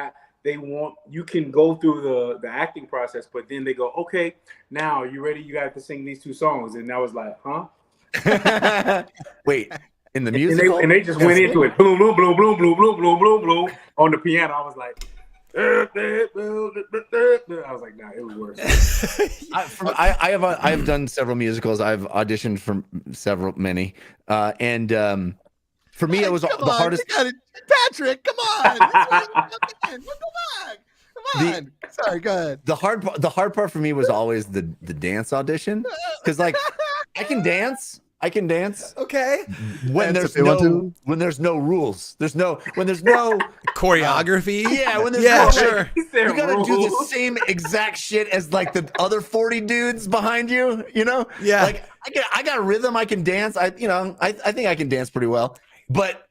can go through the acting process, but then they go, okay, now you ready? You got to sing these 2 songs, and I was like, huh? Wait. In the musical, and they just went into it, bloom, bloom, bloom, bloom, bloom, bloom, bloom, bloom, bloom, on the piano. I was like, I was like, nah, it was worse. I have done several musicals. I've auditioned for many, and for me, it was the hardest. Patrick, come on! Come on! Sorry, go ahead. The hard part for me was always the dance audition, because like I can dance. Okay. When there's no rules. When there's no choreography. When there's sure. You gotta do the same exact shit as like the other 40 dudes behind you. Yeah. Like I got rhythm. I can dance. I think I can dance pretty well, but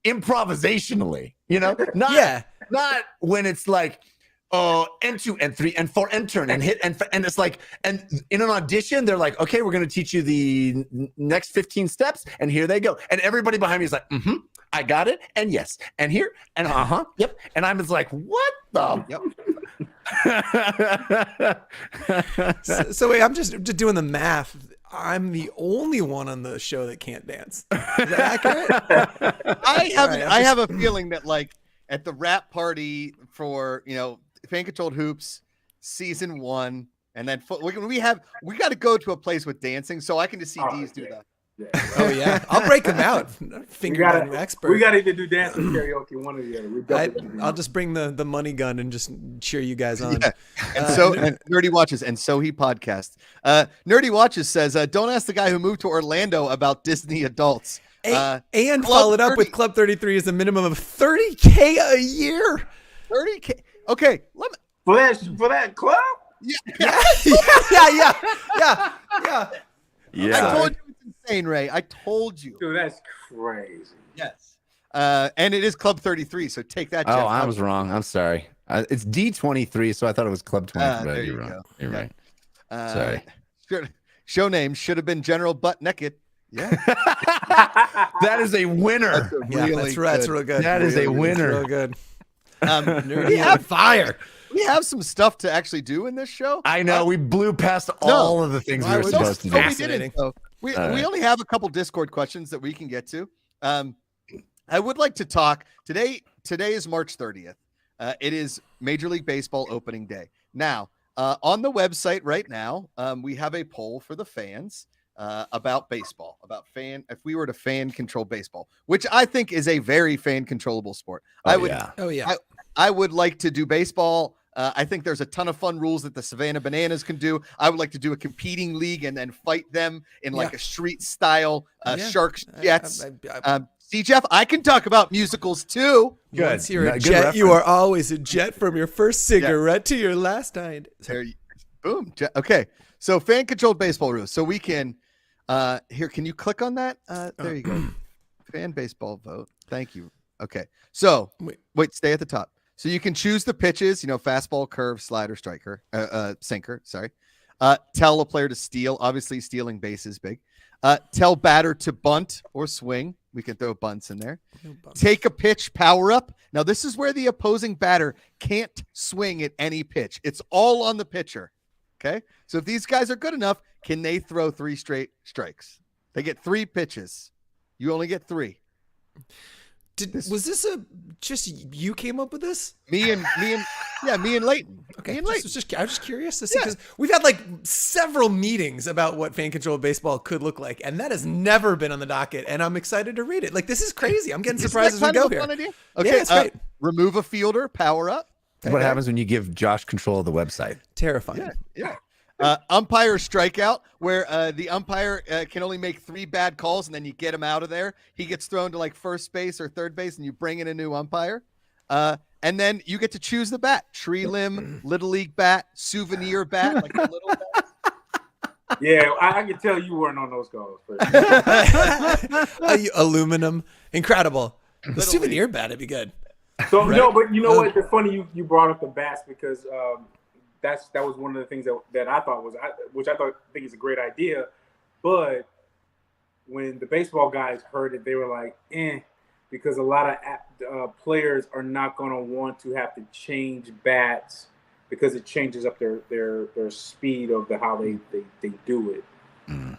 improvisationally. Not when it's like. And 2 and 3 and 4 and turn and hit and it's like, and in an audition they're like, okay, we're going to teach you the next 15 steps and here they go, and everybody behind me is like, I got it, and yes, and here, and yep, and I'm just like, what the So wait, I'm just doing the math. I'm the only one on the show that can't dance. Is that accurate? I have a feeling that like at the rap party for fan controlled hoops season 1, and then we got to go to a place with dancing, so I can just see D's do that. Yeah. Oh yeah, I'll break them out. Finger gun expert. We got to either do dance or karaoke, one or the other. I'll just bring the money gun and just cheer you guys on. Yeah. And Nerdy Watches, and so he podcasts. Nerdy Watches says, don't ask the guy who moved to Orlando about Disney adults. And followed up with Club 33 is a minimum of $30K a year. 30K. Okay, for that club. Yeah. I told you it's insane, Ray. I told you. Dude, that's crazy. Yes. And it is Club 33, so take that. Jeff. I was wrong. I'm sorry. It's D23, so I thought it was Club 23. There You're you wrong. go. You're Yeah. right. Sorry. Show name should have been General Butt Naked. Yeah. That is a winner. That's real good. That is a winner. Real good. We have fire. We have some stuff to actually do in this show. I know. We blew past all of the things we were supposed to do. We didn't. So we only have a couple Discord questions that we can get to. I would like to talk today. Today is March 30th. It is Major League Baseball opening day. Now, on the website right now, we have a poll for the fans about baseball, if we were to fan control baseball, which I think is a very fan controllable sport. I would like to do baseball. I think there's a ton of fun rules that the Savannah Bananas can do. I would like to do a competing league and then fight them in like a street style Sharks Jets. See, Jeff, I can talk about musicals too. Good. Once you're a jet, you are always a jet from your first cigarette to your last night. Boom. Okay. So fan controlled baseball rules. So we can here, can you click on that? There you go. Fan baseball vote. Thank you. Okay. So wait, stay at the top. So you can choose the pitches, fastball, curve, slider, striker, sinker. Sorry. Tell a player to steal. Obviously, stealing base is big. Tell batter to bunt or swing. We can throw bunts in there. Take a pitch, power up. Now, this is where the opposing batter can't swing at any pitch. It's all on the pitcher. Okay. So if these guys are good enough, can they throw 3 straight strikes? They get 3 pitches. You only get 3. Was this just you came up with this? Me and Leighton. Okay, I was just curious to see because we've had like several meetings about what fan controlled baseball could look like, and that has never been on the docket. And I'm excited to read it. Like this is crazy. I'm getting surprised as we go here. Okay, that's great. Remove a fielder, power up. What happens when you give Josh control of the website? Terrifying. Yeah. Umpire strikeout, where the umpire can only make 3 bad calls, and then you get him out of there. He gets thrown to like first base or third base, and you bring in a new umpire. And then you get to choose the bat: tree limb, little league bat, souvenir bat, like a little bat. Yeah, I can tell you weren't on those calls. Aluminum, incredible. The souvenir bat would be good. So no, but you know what? It's funny you brought up the bats because that was one of the things that I thought think is a great idea. But when the baseball guys heard it, they were like, because a lot of players are not going to want to have to change bats because it changes up their speed of how they do it. And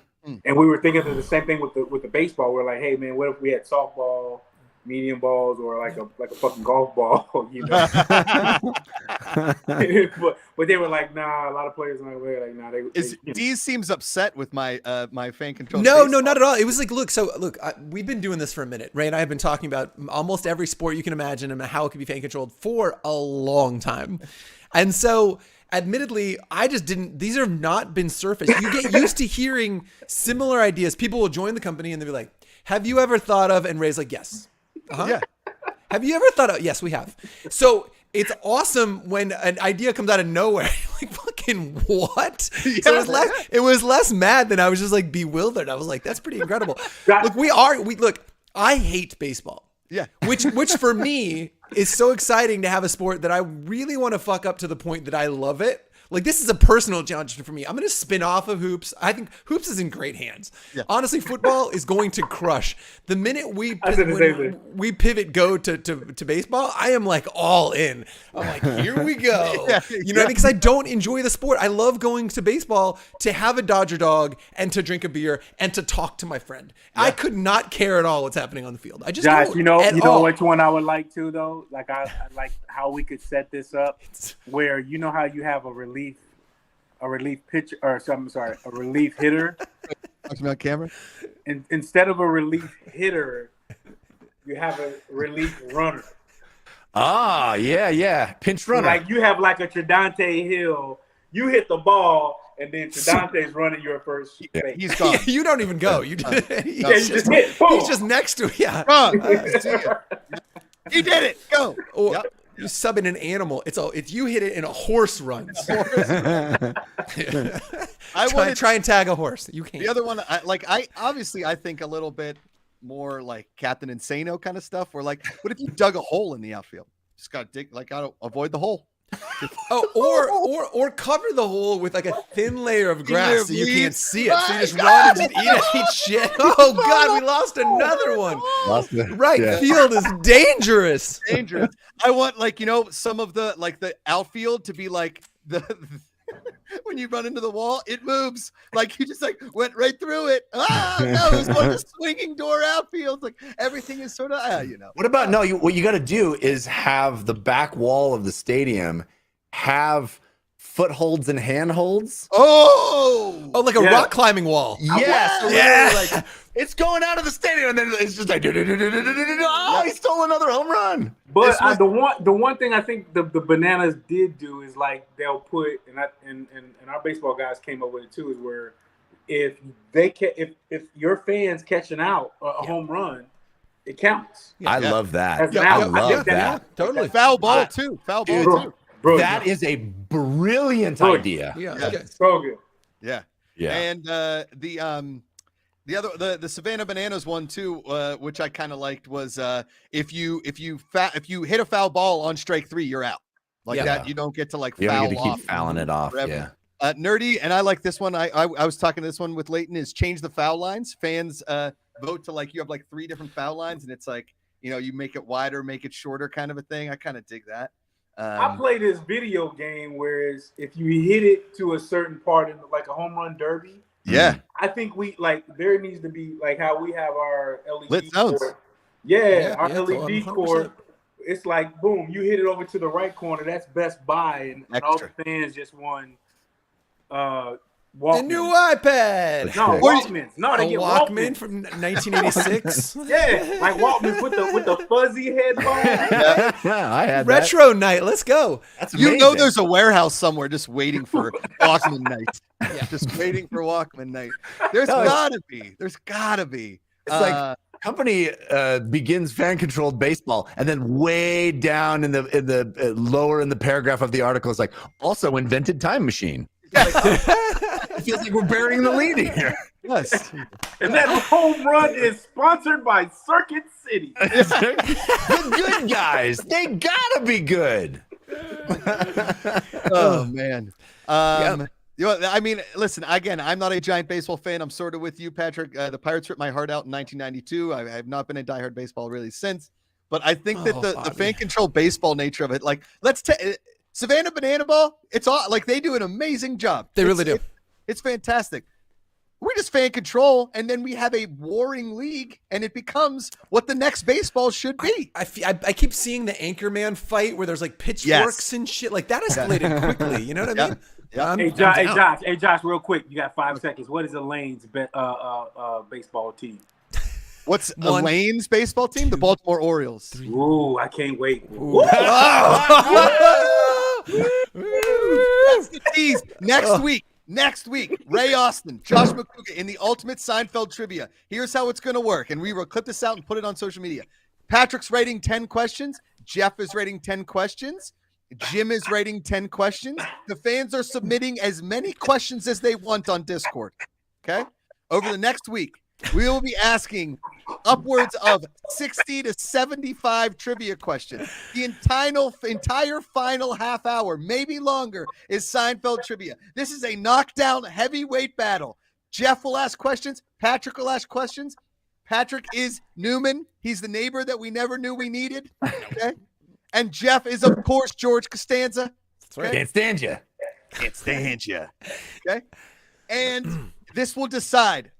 we were thinking of the same thing with the baseball. We're like, hey man, what if we had softball, medium balls, or like a fucking golf ball, but they were like, nah. A lot of players were like, nah. Dee seems upset with my my fan control. No, not at all. It was like, look, we've been doing this for a minute. Ray and I have been talking about almost every sport you can imagine and how it could be fan controlled for a long time, and so. Admittedly, I just didn't. These have not been surfaced. You get used to hearing similar ideas. People will join the company and they'll be like, "Have you ever thought of?" And Ray's like, "Yes." Yeah. Have you ever thought of? Yes, we have. So it's awesome when an idea comes out of nowhere. Like, fucking what? Yeah. So it was less mad than I was just like bewildered. I was like, that's pretty incredible. Look, I hate baseball. Yeah. Which for me is so exciting to have a sport that I really want to fuck up to the point that I love it. Like, this is a personal challenge for me. I'm going to spin off of hoops. I think hoops is in great hands. Yeah. Honestly, football is going to crush. The minute we pivot, go to baseball, I am like all in. I'm like, here we go. You know, because I don't enjoy the sport. I love going to baseball to have a Dodger dog and to drink a beer and to talk to my friend. I could not care at all what's happening on the field. I just Josh, don't you know all. which one I would like to though. Like I like how we could set this up, where you know how you have a relief pitcher or something. Sorry, a relief hitter. Talking about camera. And instead of a relief hitter, you have a relief runner. Ah, yeah. Pinch runner. Like you have like a Tradante Hill. You hit the ball, and then Tradante's running your first base. He's gone. You don't even go. You You just hit. He's just next to it. Yeah. He did it. Go. Or Yep. you sub in an animal. It's you hit it and a horse runs. Try and tag a horse. You can't. The other one, I obviously I think a little bit more like Captain Insano kind of stuff. Where like, what if you dug a hole in the outfield? Just gotta dig. Like, gotta avoid the hole. Or cover the hole with like a thin layer of grass so you can't see it. So you just My run and just eat shit. Oh God, we lost another one. Field is dangerous. Dangerous. I want some of the outfield to be like the when you run into the wall, it moves. Like you just went right through it. No, it was one of the swinging door outfields. Like everything is sort of What about what you got to do is have the back wall of the stadium have footholds and handholds. Oh, like a rock climbing wall. Yes. It's going out of the stadium, and then it's just like, oh, he stole another home run. But the one thing I think the Bananas did do is like they'll put, and our baseball guys came up with it too, is where if your fans catching out a home run, it counts. I love that. I love that. Totally. Foul ball too. Bro, that is a brilliant idea. So good. Yeah. And the Savannah Bananas one too, which I kind of liked, was if you hit a foul ball on strike 3, you're out. That you don't get to You foul don't get to off. keep fouling it off. Forever. Nerdy, and I like this one. I was talking to this one with Leighton, is change the foul lines. Fans vote to you have 3 different foul lines, and it's you make it wider, make it shorter, kind of a thing. I kind of dig that. I play this video game whereas if you hit it to a certain part in a home run derby, I think there needs to be how we have our LED lit zones. court. Our LED 100%. court. It's like boom, you hit it over to the right corner. That's Best Buy, and all the fans just won. The new iPad. No, Walkmans. No, they get Walkman from 1986. like Walkmans with the fuzzy headphones. I had Retro night. Let's go. That's amazing. There's a warehouse somewhere just waiting for Walkman night. Just waiting for Walkman night. There's gotta be. It's like company begins fan-controlled baseball, and then way down in the lower in the paragraph of the article is also invented time machine. It feels like we're burying the lead here. Yes. And that home run is sponsored by Circuit City. The good guys, they gotta be good. Oh man. Listen, again, I'm not a giant baseball fan. I'm sort of with you, Patrick. The Pirates ripped my heart out in 1992. I have not been a diehard baseball really since. But I think that the fan control baseball nature of it, let's take Savannah Banana Ball. It's all they do an amazing job. They really do. It's fantastic. We just fan control, and then we have a warring league, and it becomes what the next baseball should be. I keep seeing the Anchorman fight where there's pitchforks and shit. That escalated quickly. You know what I mean? Yeah. Hey Josh, real quick. You got 5 seconds. What is Elaine's baseball team? What's Elaine's baseball team? The Baltimore Orioles. Ooh, I can't wait. That's the tease. Next week, Ray Austin, Josh McCouga in the ultimate Seinfeld trivia. Here's how it's going to work. And we will clip this out and put it on social media. Patrick's rating 10 questions. Jeff is rating 10 questions. Jim is rating 10 questions. The fans are submitting as many questions as they want on Discord. Okay? Over the next week, we will be asking upwards of 60 to 75 trivia questions. The entire final half hour, maybe longer, is Seinfeld trivia. This is a knockdown heavyweight battle. Jeff will ask questions. Patrick will ask questions. Patrick is Newman. He's the neighbor that we never knew we needed. Okay. And Jeff is, of course, George Costanza. Okay? Can't stand you. Can't stand you. Okay. And this will decide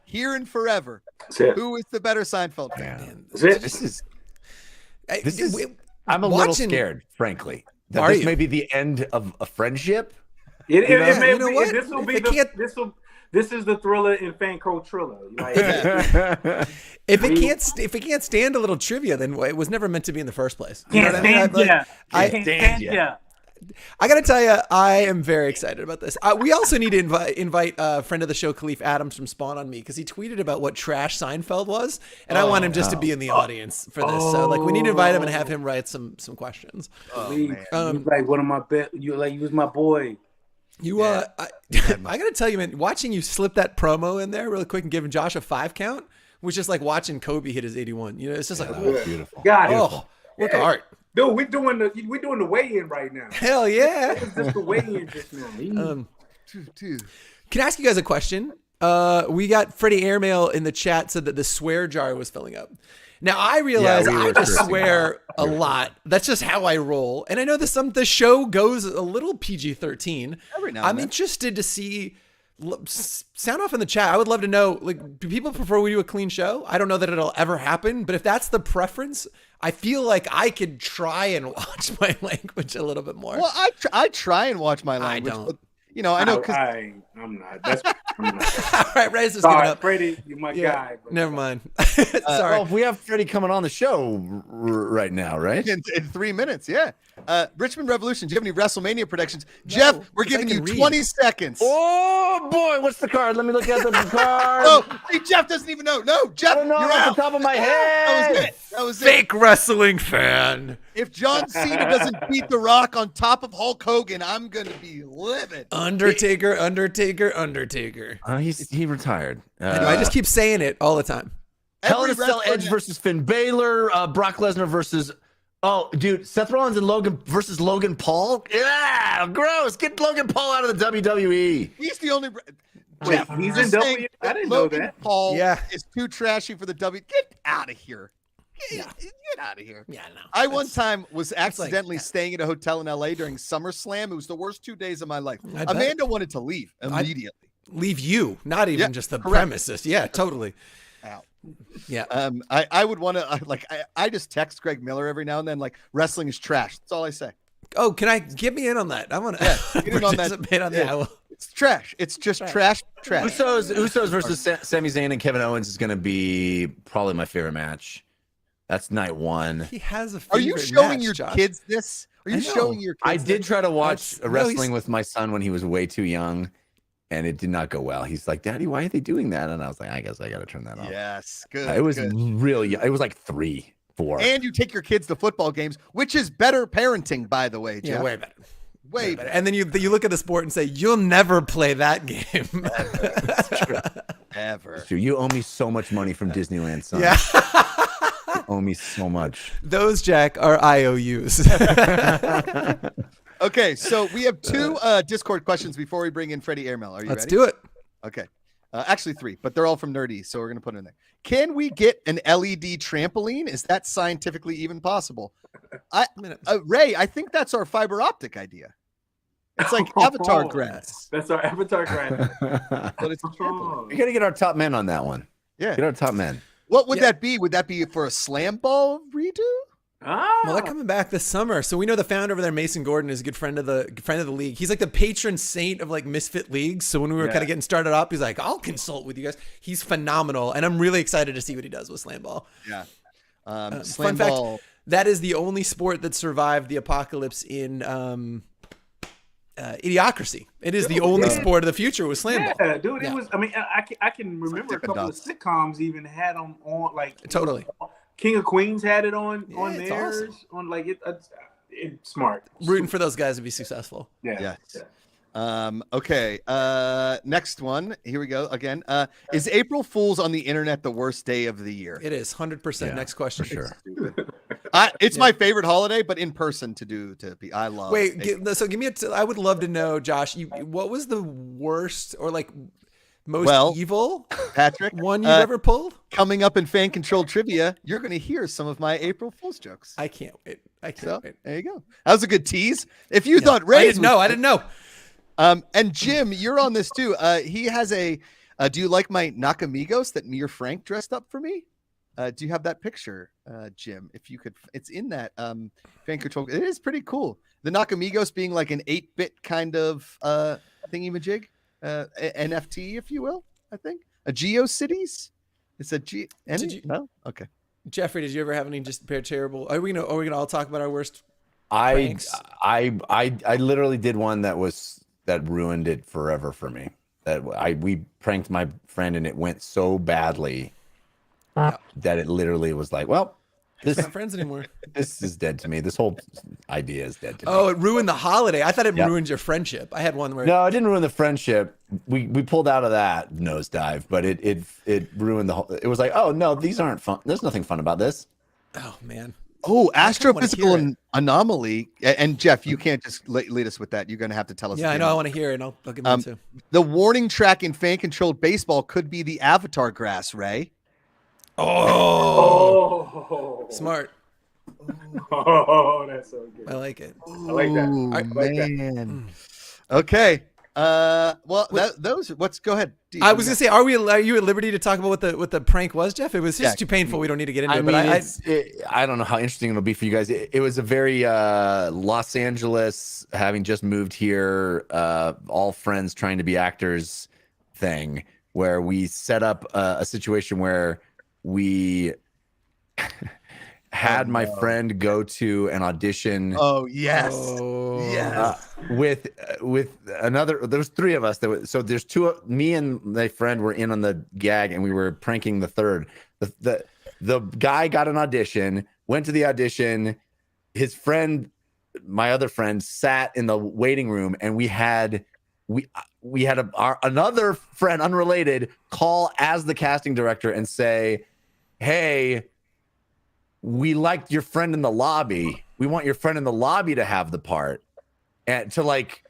here and forever who is the better Seinfeld fan. This is I'm a little scared, frankly. That this may be the end of a friendship. It may be. This will be this is the thriller in fan code thriller. Like, if it can't stand a little trivia, then it was never meant to be in the first place. Can't stand you. I got to tell you, I am very excited about this. We also need to invite a friend of the show, Khalif Adams from Spawn on Me, because he tweeted about what trash Seinfeld was, and I want him just to be in the audience for this. So, like, we need to invite him and have him write some questions. You like one of my you was my boy. I got to tell you, man, watching you slip that promo in there really quick and giving Josh a 5 count was just like watching Kobe hit his 81. You know, it's just like, beautiful. Work of art. Dude, we're doing the weigh-in right now. Hell yeah! It's just the weigh-in just now. Can I ask you guys a question? We got Freddy Airmail in the chat said that the swear jar was filling up. Now I realize I just swear a lot. That's just how I roll, and I know the show goes a little PG-13. Every now and I'm interested to see. Sound off in the chat. I would love to know, like, do people prefer we do a clean show? I don't know that it'll ever happen, but if that's the preference, I feel like I could try and watch my language a little bit more. Well, I try and watch my language. I don't. But, you know, I know because I'm not. I'm not. All right, Ray's just Sorry, giving up. Freddie, you're my guy. But Never mind. Sorry. Well, we have Freddie coming on the show right now, right? in 3 minutes, yeah. Richmond Revolution, do you have any WrestleMania predictions? Jeff, we're giving you 20 seconds. Oh boy, what's the card? Let me look at the card. Oh, see, Jeff doesn't even know. No, Jeff, I don't know you're off out. the top of my head. That was it. Fake wrestling fan. If John Cena doesn't beat The Rock on top of Hulk Hogan, I'm gonna be livid. Undertaker. He retired. I just keep saying it all the time. Hell in a Cell Edge versus Finn Balor. Brock Lesnar versus Seth Rollins and Logan Paul. Yeah, gross. Get Logan Paul out of the WWE. He's the only. Wait, Jeff, he's just in saying W. I didn't Logan know that. Paul is too trashy for the W. Get out of here. Get out of here. Yeah, no. I one time was accidentally staying at a hotel in LA during SummerSlam. It was the worst 2 days of my life. Amanda wanted to leave immediately. Leave you, not even just the premises. Yeah, totally. Out. Yeah. I would want to I just text Greg Miller every now and then, like, wrestling is trash. That's all I say. Oh, can I get me in on that? I want to get in on that. It's trash. It's just trash. Usos versus Sami Zayn and Kevin Owens is going to be probably my favorite match. That's night one. He has a favorite Are you showing match, your Josh. kids this? Are you showing your kids I did try to watch wrestling he's- with my son when he was way too young, and it did not go well. He's like, Daddy, why are they doing that? And I was like, I guess I got to turn that off. Yes, good. It was really, it was like 3, 4. And you take your kids to football games, which is better parenting, by the way, Jeff. Yeah, way better. Way better. And then you look at the sport and say, you'll never play that game. Ever. You owe me so much money from Disneyland, son. Yeah. You owe me so much. Those, Jack, are IOUs. Okay, so we have 2 Discord questions before we bring in Freddy Airmail. Are you Let's ready? do it. Okay. Actually 3, but they're all from Nerdy, so we're going to put it in there. Can we get an LED trampoline? Is that scientifically even possible? Ray, I think that's our fiber optic idea. It's like Avatar grass. That's our Avatar grass. But it's a trampoline. We got to get our top men on that one. Yeah. Get our top men. What would that be? Would that be for a slam ball redo? Well, they're coming back this summer, so we know the founder over there, Mason Gordon, is a good friend of the league. He's like the patron saint of like misfit leagues. So when we were kind of getting started up, he's like, "I'll consult with you guys." He's phenomenal, and I'm really excited to see what he does with slam ball. Yeah. Fun fact: that is the only sport that survived the apocalypse in Idiocracy. It is the only sport of the future with slam ball. Yeah, dude, it was. I mean, I can remember a couple of sitcoms even had them on, like Totally. King of Queens had it on theirs. Awesome. On like it's smart. Rooting for those guys to be successful. Yeah. Yes. Okay. Next one. Here we go again. Is April Fool's on the internet the worst day of the year? It is 100%. Yeah, Next question. for sure. It's my favorite holiday, but in person to be. I love. Wait, April. so give me I would love to know, Josh, what was the worst or like most evil Patrick, one you've ever pulled? Coming up in fan controlled trivia, you're going to hear some of my April Fool's jokes. I can't wait. Wait. There you go. That was a good tease. If you thought Ray, I didn't know. And Jim, you're on this too. He has a. Do you like my Nakamigos that me or Frank dressed up for me? Do you have that picture, Jim? If you could, it's in that fan control. It is pretty cool. The Nakamigos being like an 8-bit kind of thingy-majig, NFT, if you will. I think a GeoCities. It's a G. No, okay. Jeffrey, did you ever have any just terrible? Are we gonna all talk about our worst? I pranks? I literally did one that ruined it forever for me. We pranked my friend and it went so badly that it literally was like, well, We're not friends anymore. this is dead to me. This whole idea is dead to me. Oh, it ruined the holiday. I thought it ruined your friendship. I had one where No, it didn't ruin the friendship. We pulled out of that nosedive, but it ruined the whole. It was like, oh no, these aren't fun. There's nothing fun about this. Oh man. Oh, I kinda wanna hear astrophysical anomaly. And Jeff, you can't just lead us with that. You're going to have to tell us. Yeah, I know. I want to hear it. And I'll give it too. The warning track in fan controlled baseball could be the avatar grass, Ray. Oh, Smart. Oh, that's so good. I like it. I like that. Ooh, I like that. man. Okay. Well, go ahead. Dee, I was gonna say, are you at liberty to talk about what the prank was, Jeff? It was just too painful. We don't need to get into it. But I don't know how interesting it'll be for you guys. It was a very Los Angeles, having just moved here, all friends trying to be actors thing, where we set up a situation where we had my friend go to an audition. Oh yes, With another. There's three of us. So there's two. Me and my friend were in on the gag, and we were pranking the third. The guy got an audition, went to the audition. His friend, my other friend, sat in the waiting room, and we had another friend, unrelated, call as the casting director and say, "Hey, we liked your friend in the lobby. We want your friend in the lobby to have the part," and to like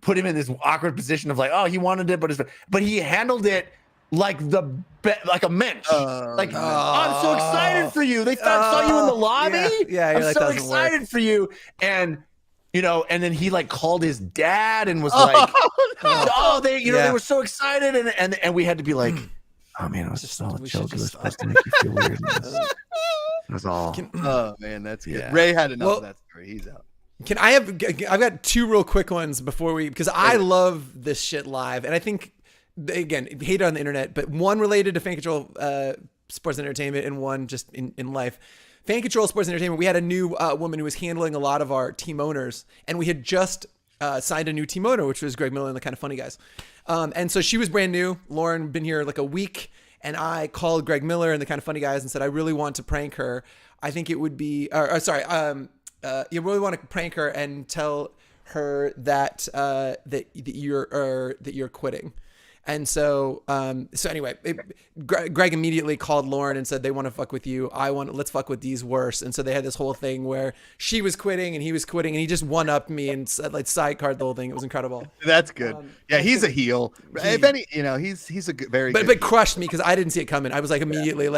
put him in this awkward position of like, oh, he wanted it, but he handled it like like a mensch. I'm so excited for you. They saw you in the lobby. Yeah, I'm so excited for you. And and then he like called his dad and was like, they were so excited, and we had to be like, oh man, it was just all a joke. It was supposed to make you feel weird. That's all. Oh man, that's good. Yeah. Ray had enough of that story. He's out. I've got two real quick ones because I love this shit live, and I think, again, hate it on the internet, but one related to fan control sports and entertainment, and one just in life. Fan control sports and entertainment, we had a new woman who was handling a lot of our team owners, and we had just signed a new team owner, which was Greg Miller and the Kind of Funny Guys. And so she was brand new. Lauren been here like a week, and I called Greg Miller and the Kind of Funny Guys and said, I really want to prank her. I think it would be, you really want to prank her and tell her that you're quitting. And so anyway, Greg immediately called Lauren and said, they want to fuck with you. Let's fuck with these worse. And so they had this whole thing where she was quitting and he was quitting, and he just one-upped me and like sidecard the whole thing. It was incredible. That's good. Yeah, he's a heel. If any, he's a good, very good. But crushed me because I didn't see it coming. I was like immediately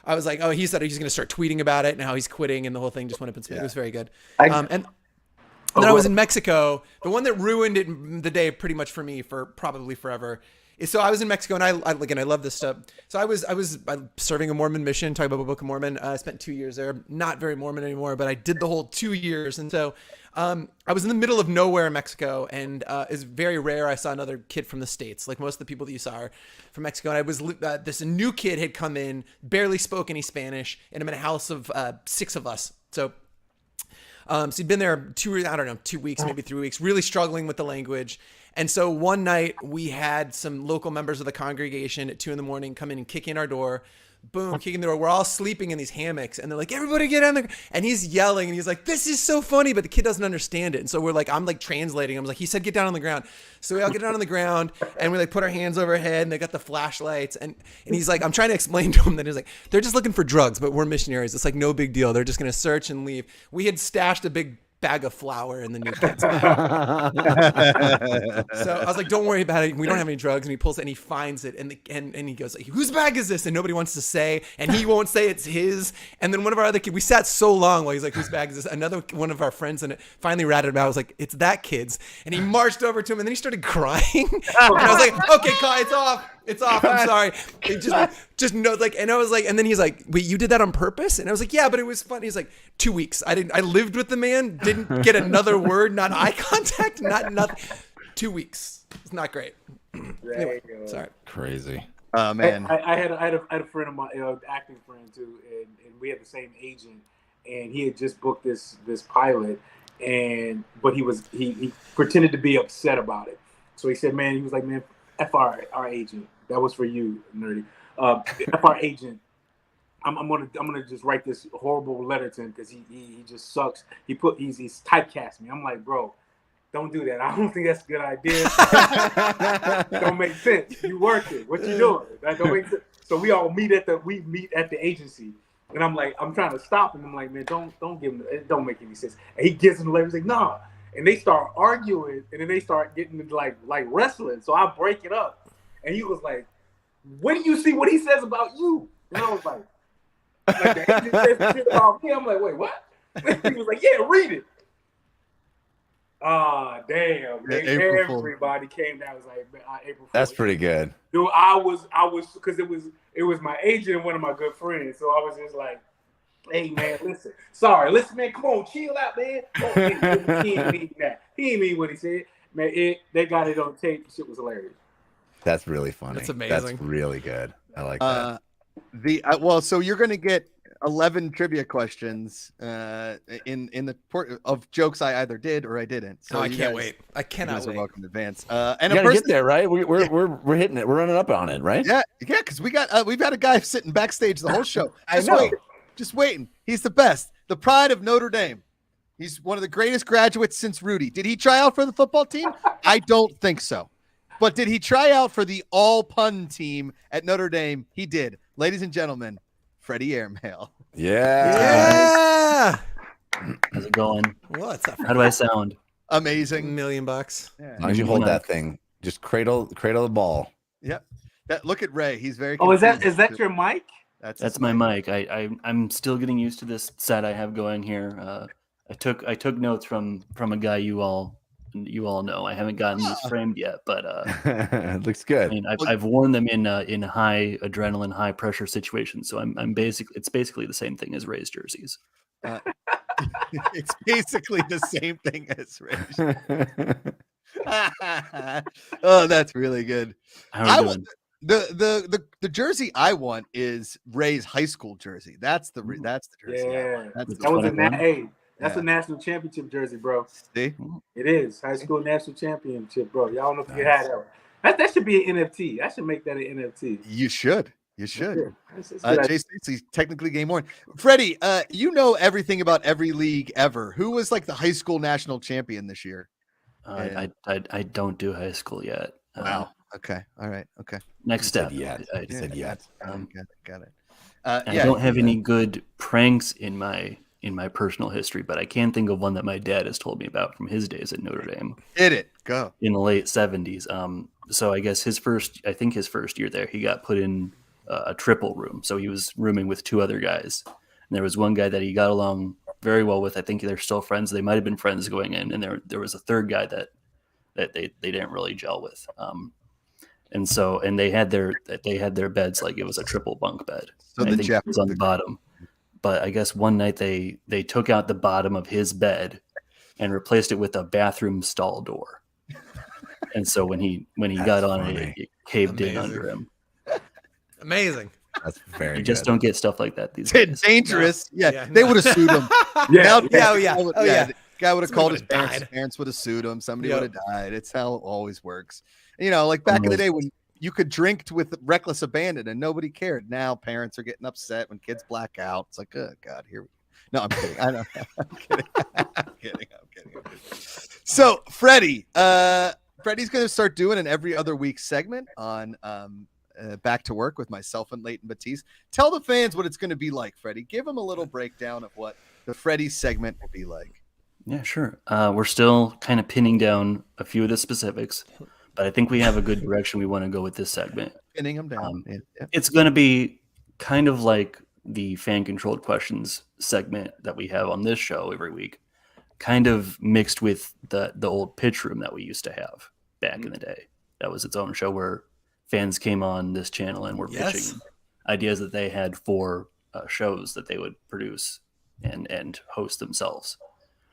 oh, he said he's going to start tweeting about it and how he's quitting, and the whole thing just went up in smoke. It was very good. And then I was in Mexico. The one that ruined it the day pretty much for me for probably forever. So I was in Mexico, and I love this stuff. So I was serving a Mormon mission, talking about the Book of Mormon. I spent 2 years there. Not very Mormon anymore, but I did the whole 2 years. And so I was in the middle of nowhere in Mexico, and it's very rare I saw another kid from the States. Like most of the people that you saw are from Mexico. And I was this new kid had come in, barely spoke any Spanish, and I'm in a house of 6 of us. So he'd been there 2 weeks, maybe 3 weeks, really struggling with the language. And so one night we had some local members of the congregation at 2 a.m. come in and kick in our door, Boom, kicking the door. We're all sleeping in these hammocks, and they're like, everybody get on the. And he's yelling, and he's like, this is so funny, but the kid doesn't understand it. And so I'm like translating. I was like, he said, get down on the ground. So we all get down on the ground, and we like put our hands over our head, and they got the flashlights, and he's like, I'm trying to explain to him that he's like, they're just looking for drugs, but we're missionaries. It's like no big deal. They're just gonna search and leave. We had stashed a big bag of flour in the new kid's bag. So I was like, don't worry about it. We don't have any drugs. And he pulls it and he finds it. And he goes, like, whose bag is this? And nobody wants to say. And he won't say it's his. And then one of our other kids, we sat so long while he's like, whose bag is this? Another one of our friends in it finally ratted him out. I was like, it's that kid's. And he marched over to him and then he started crying. And I was like, okay, Kai, it's off. It's off. I'm sorry. It just no, like, and I was like, and then he's like, wait, you did that on purpose? And I was like, yeah, but it was fun. He's like, 2 weeks. I lived with the man, didn't get another word, not eye contact, not nothing. 2 weeks. It's not great. Anyway, sorry. Crazy. Oh man. I had a friend of mine, acting friend too, and we had the same agent, and he had just booked this pilot, but he pretended to be upset about it. So he said, man, he was like, man, F our agent. That was for you, nerdy. F our agent. I'm gonna just write this horrible letter to him because he just sucks. He's typecast me. I'm like, bro, don't do that. I don't think that's a good idea. Don't make sense. You working? What you doing? That don't make sense. So we meet at the agency, and I'm like, I'm trying to stop him. I'm like, man, don't give him. It don't make any sense. And he gives him the letter. He's like, nah. And they start arguing, and then they start getting like wrestling. So I break it up, and he was like, "When do you see what he says about you?" And I was like the agent says shit about me. I'm like, "Wait, what?" He was like, "Yeah, read it." Ah, damn! Everybody came down. It was like April 4th. That's pretty good. Dude, I was because it was my agent and one of my good friends. So I was just like, hey man, listen, man, come on, chill out, man. Oh, he ain't mean that. He ain't mean what he said, man. They got it on tape. Shit was hilarious. That's really funny. That's amazing. That's really good. I like that. So you're gonna get 11 trivia questions in the port of jokes I either did or I didn't. So I can't wait. I cannot wait. Welcome in advance. And you gotta get there, right? We're hitting it. We're running up on it, right? Yeah, because we've had a guy sitting backstage the whole show. Just waiting. He's the best. The pride of Notre Dame. He's one of the greatest graduates since Rudy. Did he try out for the football team? I don't think so. But did he try out for the all-pun team at Notre Dame? He did. Ladies and gentlemen, Freddy Airmail. Yeah. How's it going? What's up? How do I sound? Amazing. $1 million. Yeah. As long as you hold that thing, just cradle the ball. Yep. Look at Ray. He's very. Oh, is that your mic? That's my mic. I'm still getting used to this set I have going here. I took notes from a guy you all know. I haven't gotten these framed yet, but it looks good. I mean, I've worn them in high adrenaline, high pressure situations. So it's basically the same thing as Ray's jerseys. It's basically the same thing as Ray's. Oh, that's really good. How are you doing? The jersey I want is Ray's high school jersey. That's the jersey. Yeah, That was that's a national championship jersey, bro. See, it is high school national championship, bro. Y'all know if you had that. That should be an NFT. I should make that an NFT. You should. Yeah, Jay Stacey, technically game worn. Freddie, you know everything about every league ever. Who was like the high school national champion this year? I don't do high school yet. Wow. Okay. All right. Okay. Next step. I said yes. Got it. I don't have any good pranks in my personal history, but I can think of one that my dad has told me about from his days at Notre Dame. Hit it. Go. In the late 70s. So I guess his first year there, he got put in a triple room. So he was rooming with two other guys. And there was one guy that he got along very well with. I think they're still friends. They might have been friends going in. And there was a third guy that they didn't really gel with. And they had their beds like it was a triple bunk bed. So I think he was on the bottom. But I guess one night they took out the bottom of his bed and replaced it with a bathroom stall door. And so when he got on it caved in under him. Amazing. That's very You just good. don't get stuff like that these days. Dangerous. No. Yeah. They would have sued him. Yeah. The guy would have called his would've parents. died. His parents would have sued him. Somebody Yep. would have died. It's how it always works. You know, like back in the day when you could drink with reckless abandon and nobody cared. Now parents are getting upset when kids black out. It's like, oh God, here we go. No, I'm kidding. I know. I'm kidding. I'm kidding. So Freddie's going to start doing an every other week segment on Back to Work with myself and Leighton Batiste. Tell the fans what it's going to be like, Freddie. Give them a little breakdown of what the Freddie segment will be like. Yeah, sure. We're still kind of pinning down a few of the specifics, but I think we have a good direction we want to go with this segment. Pinning them down. It's going to be kind of like the fan-controlled questions segment that we have on this show every week, kind of mixed with the old pitch room that we used to have back in the day. That was its own show where fans came on this channel and were pitching ideas that they had for shows that they would produce and host themselves.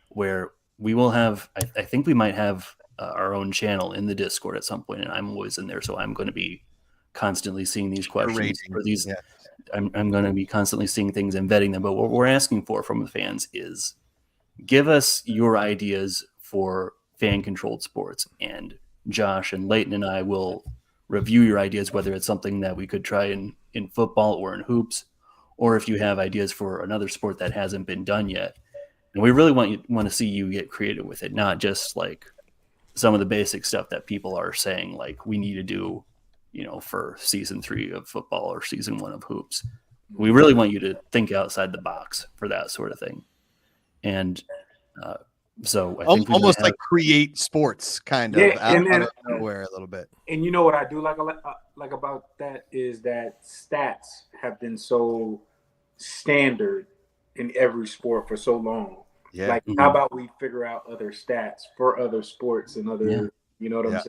Where we will have, I think we might have our own channel in the Discord at some point, and I'm always in there, so I'm going to be constantly seeing these questions or these. Yeah. I'm going to be constantly seeing things and vetting them. But what we're asking for from the fans is give us your ideas for fan-controlled sports, and Josh and Leighton and I will review your ideas, whether it's something that we could try in football or in hoops, or if you have ideas for another sport that hasn't been done yet. And we really want to see you get creative with it, not just like some of the basic stuff that people are saying, like we need to do, for season 3 of football or season 1 of hoops. We really want you to think outside the box for that sort of thing. And so I think almost like create sports kind of out of nowhere a little bit. And you know what I do like about that is that stats have been so standard in every sport for so long. Yeah. Like, how about we figure out other stats for other sports and other, you know what I'm saying?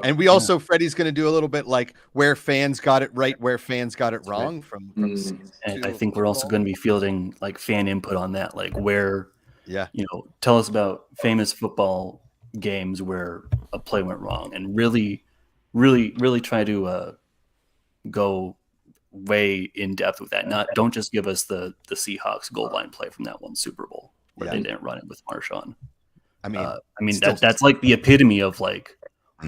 And we also, Freddie's going to do a little bit like where fans got it right, where fans got it wrong from and I think we're also going to be fielding like fan input on that, like where, tell us about famous football games where a play went wrong, and really, really, really try to go way in depth with that. Don't just give us the Seahawks goal line play from that one Super Bowl where they didn't run it with Marshawn. I mean that's like the epitome of like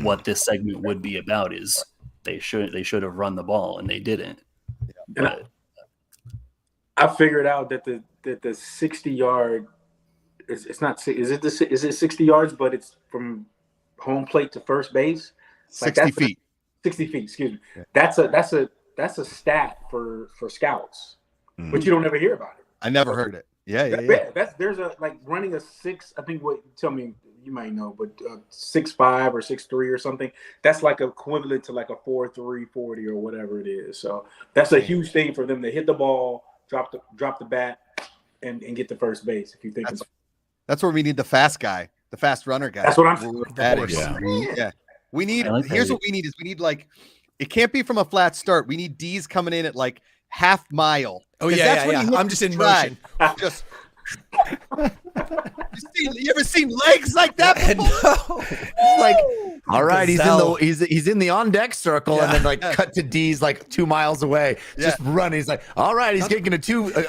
what this segment would be about is they should have run the ball and they didn't. But I figured out that the 60-yard is it 60 yards, but it's from home plate to first base. 60 feet. 60 feet, excuse me. Yeah. That's a stat for scouts, but you don't ever hear about it. I never heard it. Yeah. There's a like running a 6. I think tell me you might know, but 6'5" or 6'3" or something. That's like equivalent to like a 4.3 40 or whatever it is. So that's a huge thing for them to hit the ball, drop the bat, and get to first base. If you think that's where we need the fast guy, the fast runner guy. That's what I'm saying. Yeah. We need. Here's what we need: is we need like it can't be from a flat start. We need D's coming in at like half mile. Oh yeah. I'm just in motion. Just. You ever seen legs like that before? No. Like, all right, he's in the on deck circle, and then like cut to D's like 2 miles away, just running. He's like, all right, he's taking a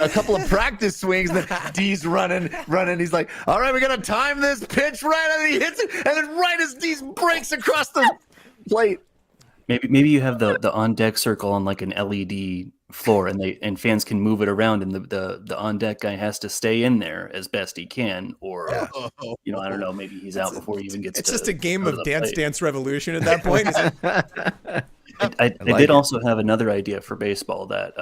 couple of practice swings, and then D's running. He's like, all right, we gotta time this pitch right, and he hits it, and then right as D's breaks across the plate. Maybe you have the on deck circle on like an LED floor, and fans can move it around, and the on deck guy has to stay in there as best he can, or I don't know, maybe he's out before he even gets. It's just a game of Dance Revolution at that point. I did also have another idea for baseball that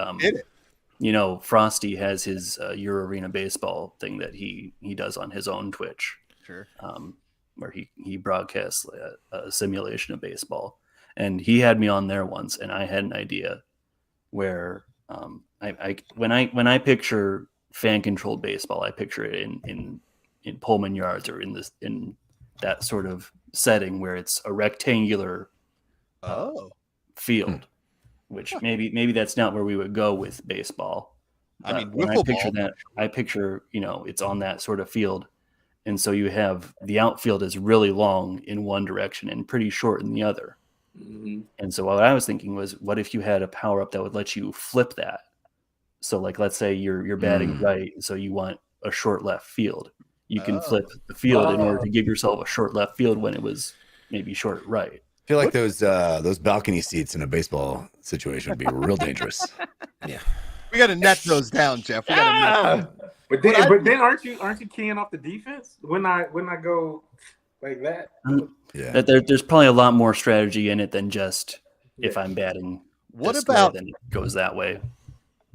Frosty has his Euro Arena baseball thing that he does on his own Twitch, where he broadcasts a simulation of baseball. And he had me on there once, and I had an idea where when I picture fan-controlled baseball, I picture it in Pullman Yards or in that sort of setting where it's a rectangular field, which maybe that's not where we would go with baseball. I mean, when I picture that, I picture it's on that sort of field, and so you have the outfield is really long in one direction and pretty short in the other. Mm-hmm. And so what I was thinking was, what if you had a power up that would let you flip that? So like, let's say you're batting right, so you want a short left field. You can flip the field in order to give yourself a short left field when it was maybe short right. feel like those balcony seats in a baseball situation would be real dangerous. Yeah. We got to net those down, Jeff. We got to net those. But then aren't you keying off the defense when I go like that? Yeah. There's probably a lot more strategy in it than just if I'm batting. What this about way, then it goes that way?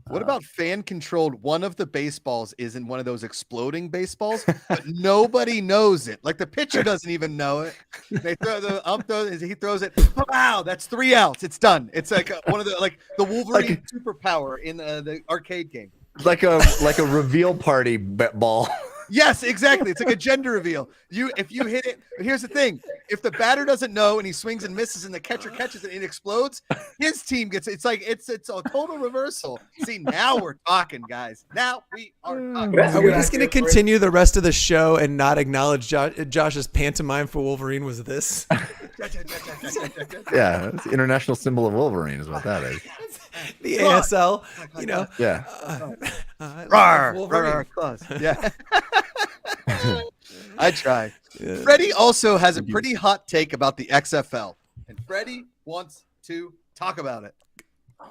What about fan controlled? One of the baseballs is in one of those exploding baseballs, but nobody knows it. Like the pitcher doesn't even know it. They throw the he throws it. Wow, that's 3 outs. It's done. It's like one of the Wolverine superpower in the arcade game. Like a reveal party ball. Yes, exactly. It's like a gender reveal. If you hit it, but here's the thing: if the batter doesn't know and he swings and misses, and the catcher catches it and it explodes, his team gets. It's like it's a total reversal. See, now we're talking, guys. Now we are talking. Are we just going to continue the rest of the show and not acknowledge Josh's pantomime for Wolverine was this? Yeah, it's the international symbol of Wolverine is what that is. The ASL, Yeah. Rawr, claws. Yeah. I try. Freddie also has a pretty hot take about the XFL, and Freddie wants to talk about it.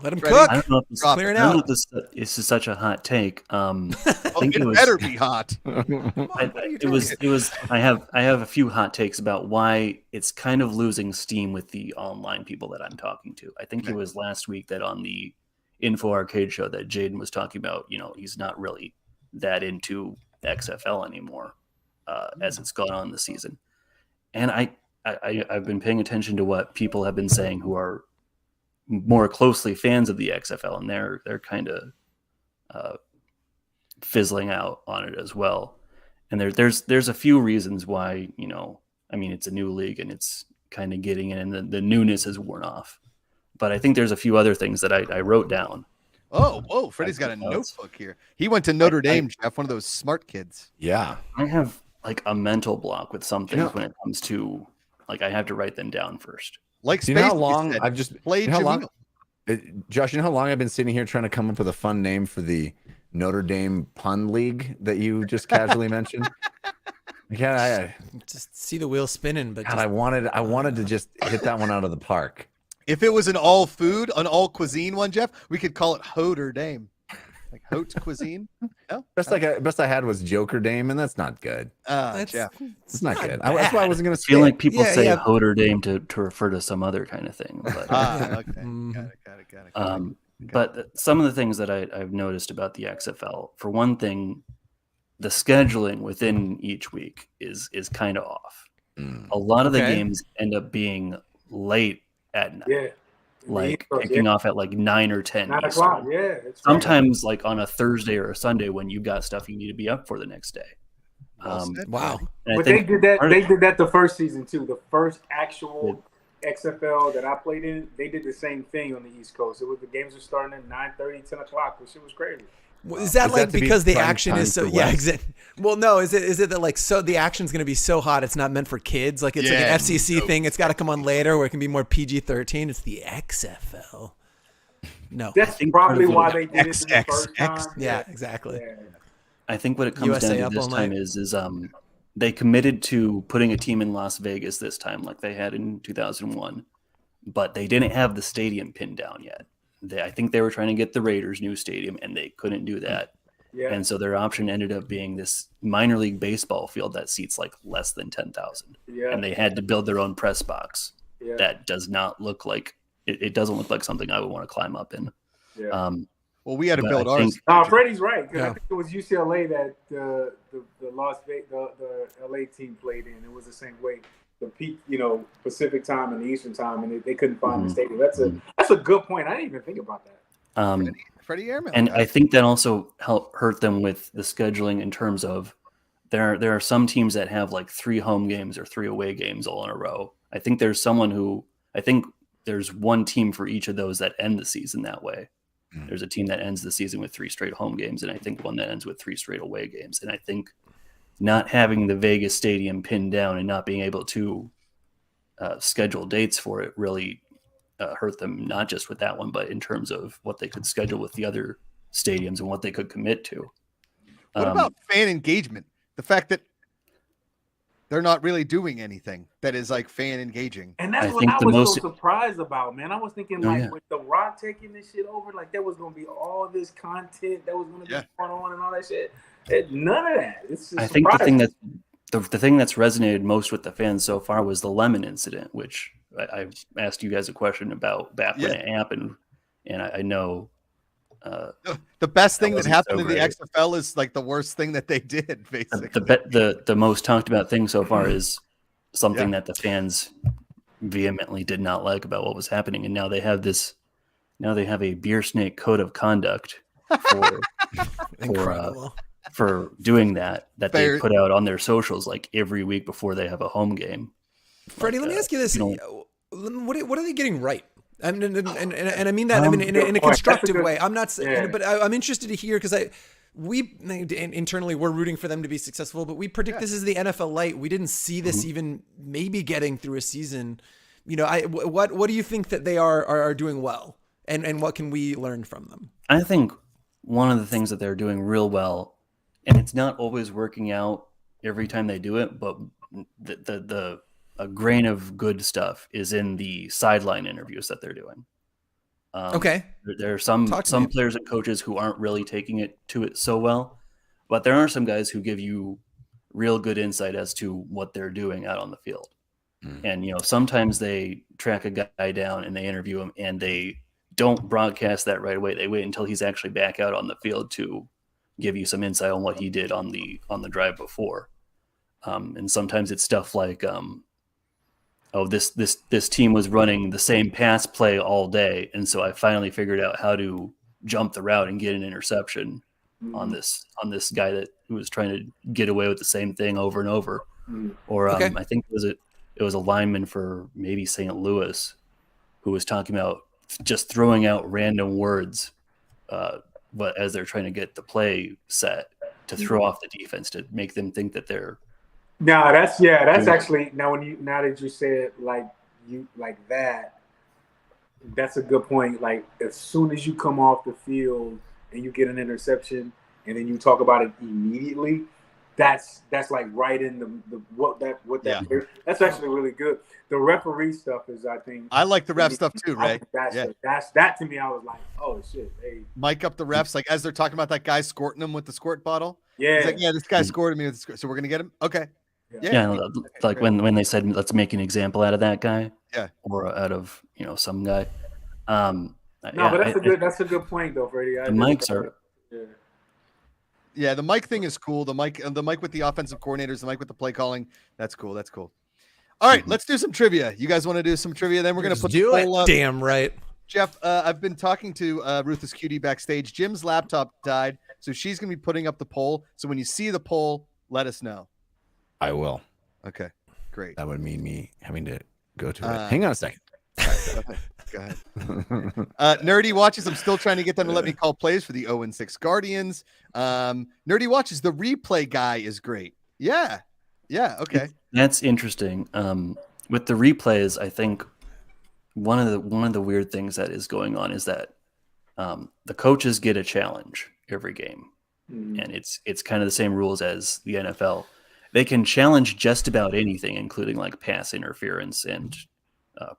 Let him Freddie, cook. I don't know if this, Clearing I don't know out. if this is such a hot take. I think It it was. better be hot. I have a few hot takes about why it's kind of losing steam with the online people that I'm talking to. I think it was last week that on the Info Arcade show that Jaden was talking about, he's not really that into XFL anymore as it's gone on this season. And I've been paying attention to what people have been saying who are more closely fans of the XFL, and they're kind of fizzling out on it as well. And there's a few reasons why, it's a new league and it's kind of getting in, and the newness is worn off. But I think there's a few other things that I wrote down. Oh, Freddie's got a notebook here. He went to Notre Dame, Jeff, one of those smart kids. Yeah. I have like a mental block with some things when it comes to I have to write them down first. Like Do you know how Space, long said, I've just played you know how long- Jamil. Josh, you know how long I've been sitting here trying to come up with a fun name for the Notre Dame pun league that you just casually mentioned? I Just see the wheel spinning, but I wanted to just hit that one out of the park. If it was an all cuisine one, Jeff, we could call it Hoder Dame. Like Haute cuisine? No? Best I had was Joker Dame, and that's not good. Jeff. It's not good. That's why I wasn't going to I feel say like people say Yeah. Hoder Dame to refer to some other kind of thing. But, Okay. Got it. but some of the things that I've noticed about the XFL, for one thing, the scheduling within each week is kind of off. A lot of the games end up being late at night. Yeah. Kicking off at 9 or 10. 9 Eastern. o'clock. Yeah. It's Sometimes on a Thursday or a Sunday when you got stuff you need to be up for the next day. wow. And I But they think did that. part of- They did that the first season too. The first actual XFL that I played in, they did the same thing on the East Coast. The games were starting at 9:30, 10 o'clock, which shit was crazy. Is that Is that to be because the prime action time is so for yeah West? exactly? Well, no, is it that so the action's going to be so hot it's not meant for kids? Like it's like an FCC thing. It's got to come on later where it can be more PG-13. It's the XFL. No. That's probably why they did it the first time. Yeah, exactly. Yeah. I think what it comes USA down up to this all time night. is they committed to putting a team in Las Vegas this time, like they had in 2001, but they didn't have the stadium pinned down yet. I think they were trying to get the Raiders' new stadium, and they couldn't do that. Yeah. And so their option ended up being this minor league baseball field that seats less than 10,000. Yeah. And they had to build their own press box. Yeah. That does not look like it doesn't look like something I would want to climb up in. Yeah. Well, we had to But build I ours. think- Freddie's right. 'Cause Yeah. I think it was UCLA that the Las Vegas, the LA team played in. It was the same way. The peak, Pacific time and the Eastern time, and they couldn't find the stadium. That's a good point. I didn't even think about that. Freddie Airmail. And I think that also hurt them with the scheduling in terms of there are some teams that have 3 home games or 3 away games all in a row. I think there's there's one team for each of those that end the season that way. There's a team that ends the season with 3 straight home games, and I think one that ends with 3 straight away games. And I think not having the Vegas stadium pinned down and not being able to schedule dates for it really hurt them, not just with that one, but in terms of what they could schedule with the other stadiums and what they could commit to. What about fan engagement? The fact that they're not really doing anything that is like fan engaging. And that's I what think I the was most- so surprised about, man. I was thinking Oh, like yeah. with The Rock taking this shit over, like there was gonna be all this content that was gonna be going on and all that shit. None of that. It's just I think the surprising. thing the thing that's resonated most with the fans so far was the lemon incident, which I asked you guys a question about back when it happened, and I know The best thing that wasn't happened so to the great. XFL is like the worst thing that they did, basically. the most talked about thing so far is something that the fans vehemently did not like about what was happening, and now they have a beer snake code of conduct for Incredible. for doing that they Fair. put out on their socials like every week before they have a home game. Freddie, let me ask you this: you what are they getting right? And I mean that in a constructive way. I'm not saying, but I'm interested to hear because we internally we're rooting for them to be successful, but we predict this is the NFL light. We didn't see this even maybe getting through a season. What do you think that they are doing well, and what can we learn from them? I think one of the things that they're doing real well, and it's not always working out every time they do it, but a grain of good stuff is in the sideline interviews that they're doing. Okay. There are some players and coaches who aren't really taking it so well, but there are some guys who give you real good insight as to what they're doing out on the field. And, sometimes they track a guy down and they interview him and they don't broadcast that right away. They wait until he's actually back out on the field to give you some insight on what he did on the drive before. And sometimes it's stuff like, this team was running the same pass play all day, and so I finally figured out how to jump the route and get an interception on this guy who was trying to get away with the same thing over and over. Or I think it was a lineman for maybe St. Louis who was talking about just throwing out random words, but as they're trying to get the play set to throw off the defense to make them think that they're. No, that's actually now that you said like that, that's a good point. Like as soon as you come off the field and you get an interception and then you talk about it immediately, that's like right in that's actually really good. The referee stuff is, I think, I like the ref stuff too, Ray. That's that to me. I was like, oh shit, hey. Mic up the refs, like as they're talking about that guy squirting them with the squirt bottle. Yeah, he's like, this guy squirted me with the squirt, so we're gonna get him. Okay. Like when they said let's make an example out of that guy, or out of some guy. But that's a good point though, Freddie. The mics are. Yeah, the mic thing is cool. The mic with the offensive coordinators, the mic with the play calling. That's cool. All right, let's do some trivia. You guys want to do some trivia? Then we're gonna put the poll up. Damn right. Jeff, I've been talking to Ruthless Cutie backstage. Jim's laptop died, so she's gonna be putting up the poll. So when you see the poll, let us know. I will. Okay, great. That would mean me having to go to it. Hang on a second. Go ahead. Nerdy Watches. I'm still trying to get them to let me call plays for the 0-6 Guardians. Nerdy Watches. The replay guy is great. Yeah. Okay. That's interesting. With the replays, I think one of the weird things that is going on is that the coaches get a challenge every game, and it's kind of the same rules as the NFL. They can challenge just about anything, including like pass interference and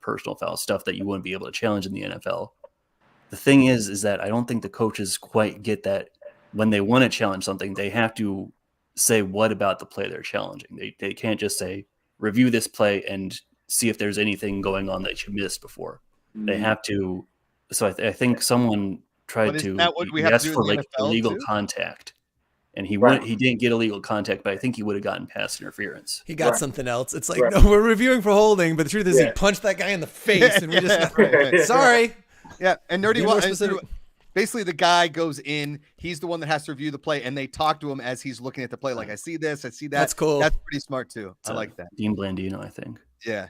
personal foul stuff that you wouldn't be able to challenge in the NFL. The thing is that I don't think the coaches quite get that when they want to challenge something, they have to say what about the play they're challenging. They can't just say, review this play and see if there's anything going on that you missed before. They have to. So I think someone tried to ask for like illegal contact. And he didn't get illegal contact, but I think he would have gotten pass interference. He got something else. It's like, no, we're reviewing for holding, but the truth is he punched that guy in the face, and we just sorry. Yeah, and basically the guy goes in. He's the one that has to review the play, and they talk to him as he's looking at the play. Like, I see this, I see that. That's cool. That's pretty smart too. I like that. Dean Blandino, I think. Yeah,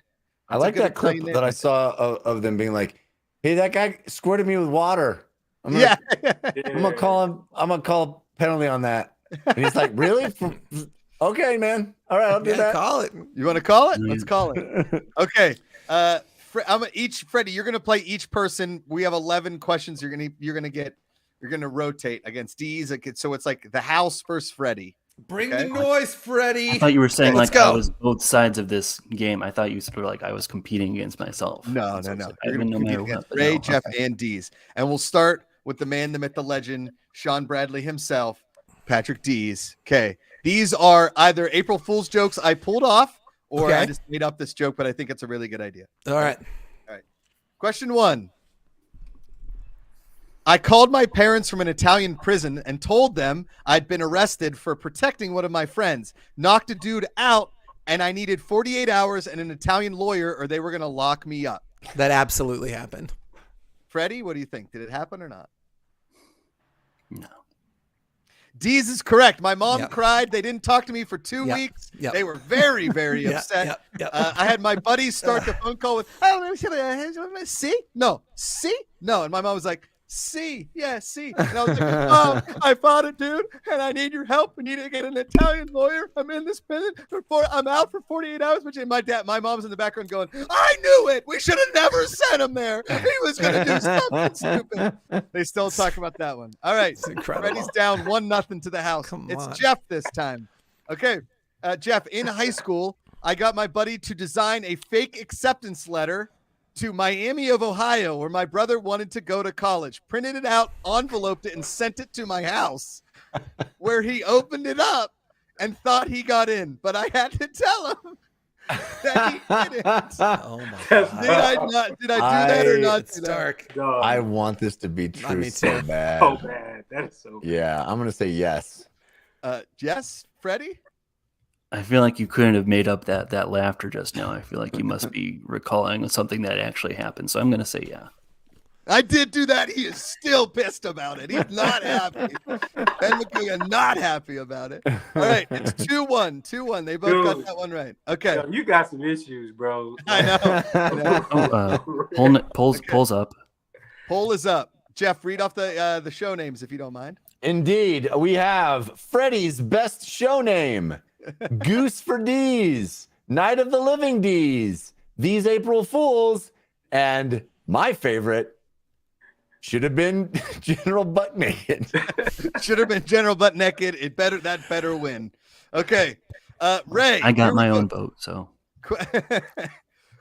I like that clip that I saw of them being like, "Hey, that guy squirted me with water. I'm gonna call penalty on that." And he's like, really? Okay, man. All right, I'll do that. Call it. You want to call it? Let's call it. Okay. Freddie, you're gonna play each person. We have 11 questions. You're gonna rotate against D's. So it's like the house versus Freddie. Bring Okay. the noise, Freddy. I thought you were saying Let's like I go. was both sides of this game. I thought you were like I was competing against myself. No. So it's like, You're I gonna win no compete matter against what. but Ray, no, Jeff, okay. and Dees. And we'll start with the man, the myth, the legend, Sean Bradley himself, Patrick Dees. Okay. These are either April Fool's jokes I pulled off, or Okay. I just made up this joke, but I think it's a really good idea. All right. Question 1. I called my parents from an Italian prison and told them I'd been arrested for protecting one of my friends, knocked a dude out, and I needed 48 hours and an Italian lawyer or they were going to lock me up. That absolutely happened. Freddie, what do you think? Did it happen or not? No. Dees is correct. My mom Yep. cried. They didn't talk to me for 2 Yep. weeks. Yep. They were very, very Yep. upset. Yep. I had my buddies start the phone call with, "Oh, see? No, see? No." And my mom was like, "See, yeah, see." And I was like, "Oh, I fought a dude, and I need your help. We need to get an Italian lawyer. I'm in this prison I'm out for 48 hours." Which my mom's in the background going, "I knew it. We should have never sent him there. He was going to do something stupid." They still talk about that one. All right, It's incredible. Freddie's down 1-0 to the house. Come It's on. Jeff this time. Okay, Jeff. In high school, I got my buddy to design a fake acceptance letter to Miami of Ohio, where my brother wanted to go to college. Printed it out, enveloped it, and sent it to my house, where he opened it up and thought he got in. But I had to tell him that he didn't. Oh my That's god. Did I not? Did I do that or not? It's do that? dark. Dog, I want this to be true me so too. bad. so bad. That is so bad. Yeah, I'm gonna say yes. Yes, Freddie? I feel like you couldn't have made up that laughter just now. I feel like you must be recalling something that actually happened. So I'm going to say yeah. I did do that. He is still pissed about it. He's not happy. Ben McCougan not happy about it. All right, it's 2-1. 2-1. They both got Dude. that one right. Okay. Yo, you got some issues, bro. I know. I know. Oh, polls up. Poll is up. Jeff, read off the show names if you don't mind. Indeed, we have Freddy's best show name, Goose for D's, Night of the Living D's, These April Fools, and my favorite should have been General Butt Naked. Should have been General Butt Naked. That better win. Okay. Ray. I got here we my go. own vote. So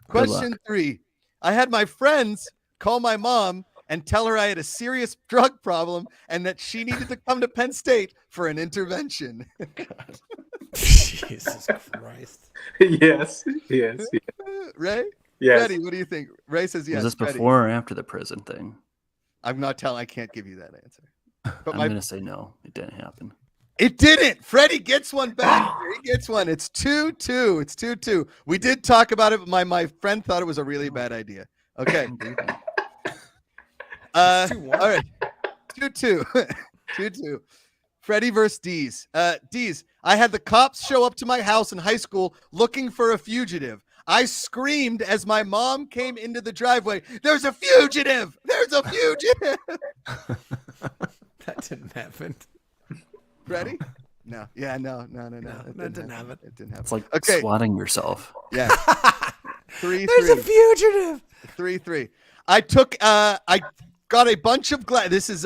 Question 3. I had my friends call my mom and tell her I had a serious drug problem and that she needed to come to Penn State for an intervention. Jesus Christ. yes. Ray? Yes. Freddie, what do you think? Ray says yes. was this Freddie. before or after the prison thing? I'm not telling. I can't give you that answer. But I'm going to say no. It didn't happen. It didn't. Freddie gets one back. He gets one. It's 2-2. It's 2-2. We did talk about it, but my friend thought it was a really bad idea. Okay. All right. 2-2. 2-2. Freddie versus Dees. Dees, I had the cops show up to my house in high school looking for a fugitive. I screamed as my mom came into the driveway, "There's a fugitive! There's a fugitive!" That didn't happen. Freddie? No. Yeah, no. That didn't happen. It didn't happen. It's like Okay. swatting yourself. Yeah. 3-3. There's a fugitive. 3-3. I got a bunch of glass. This is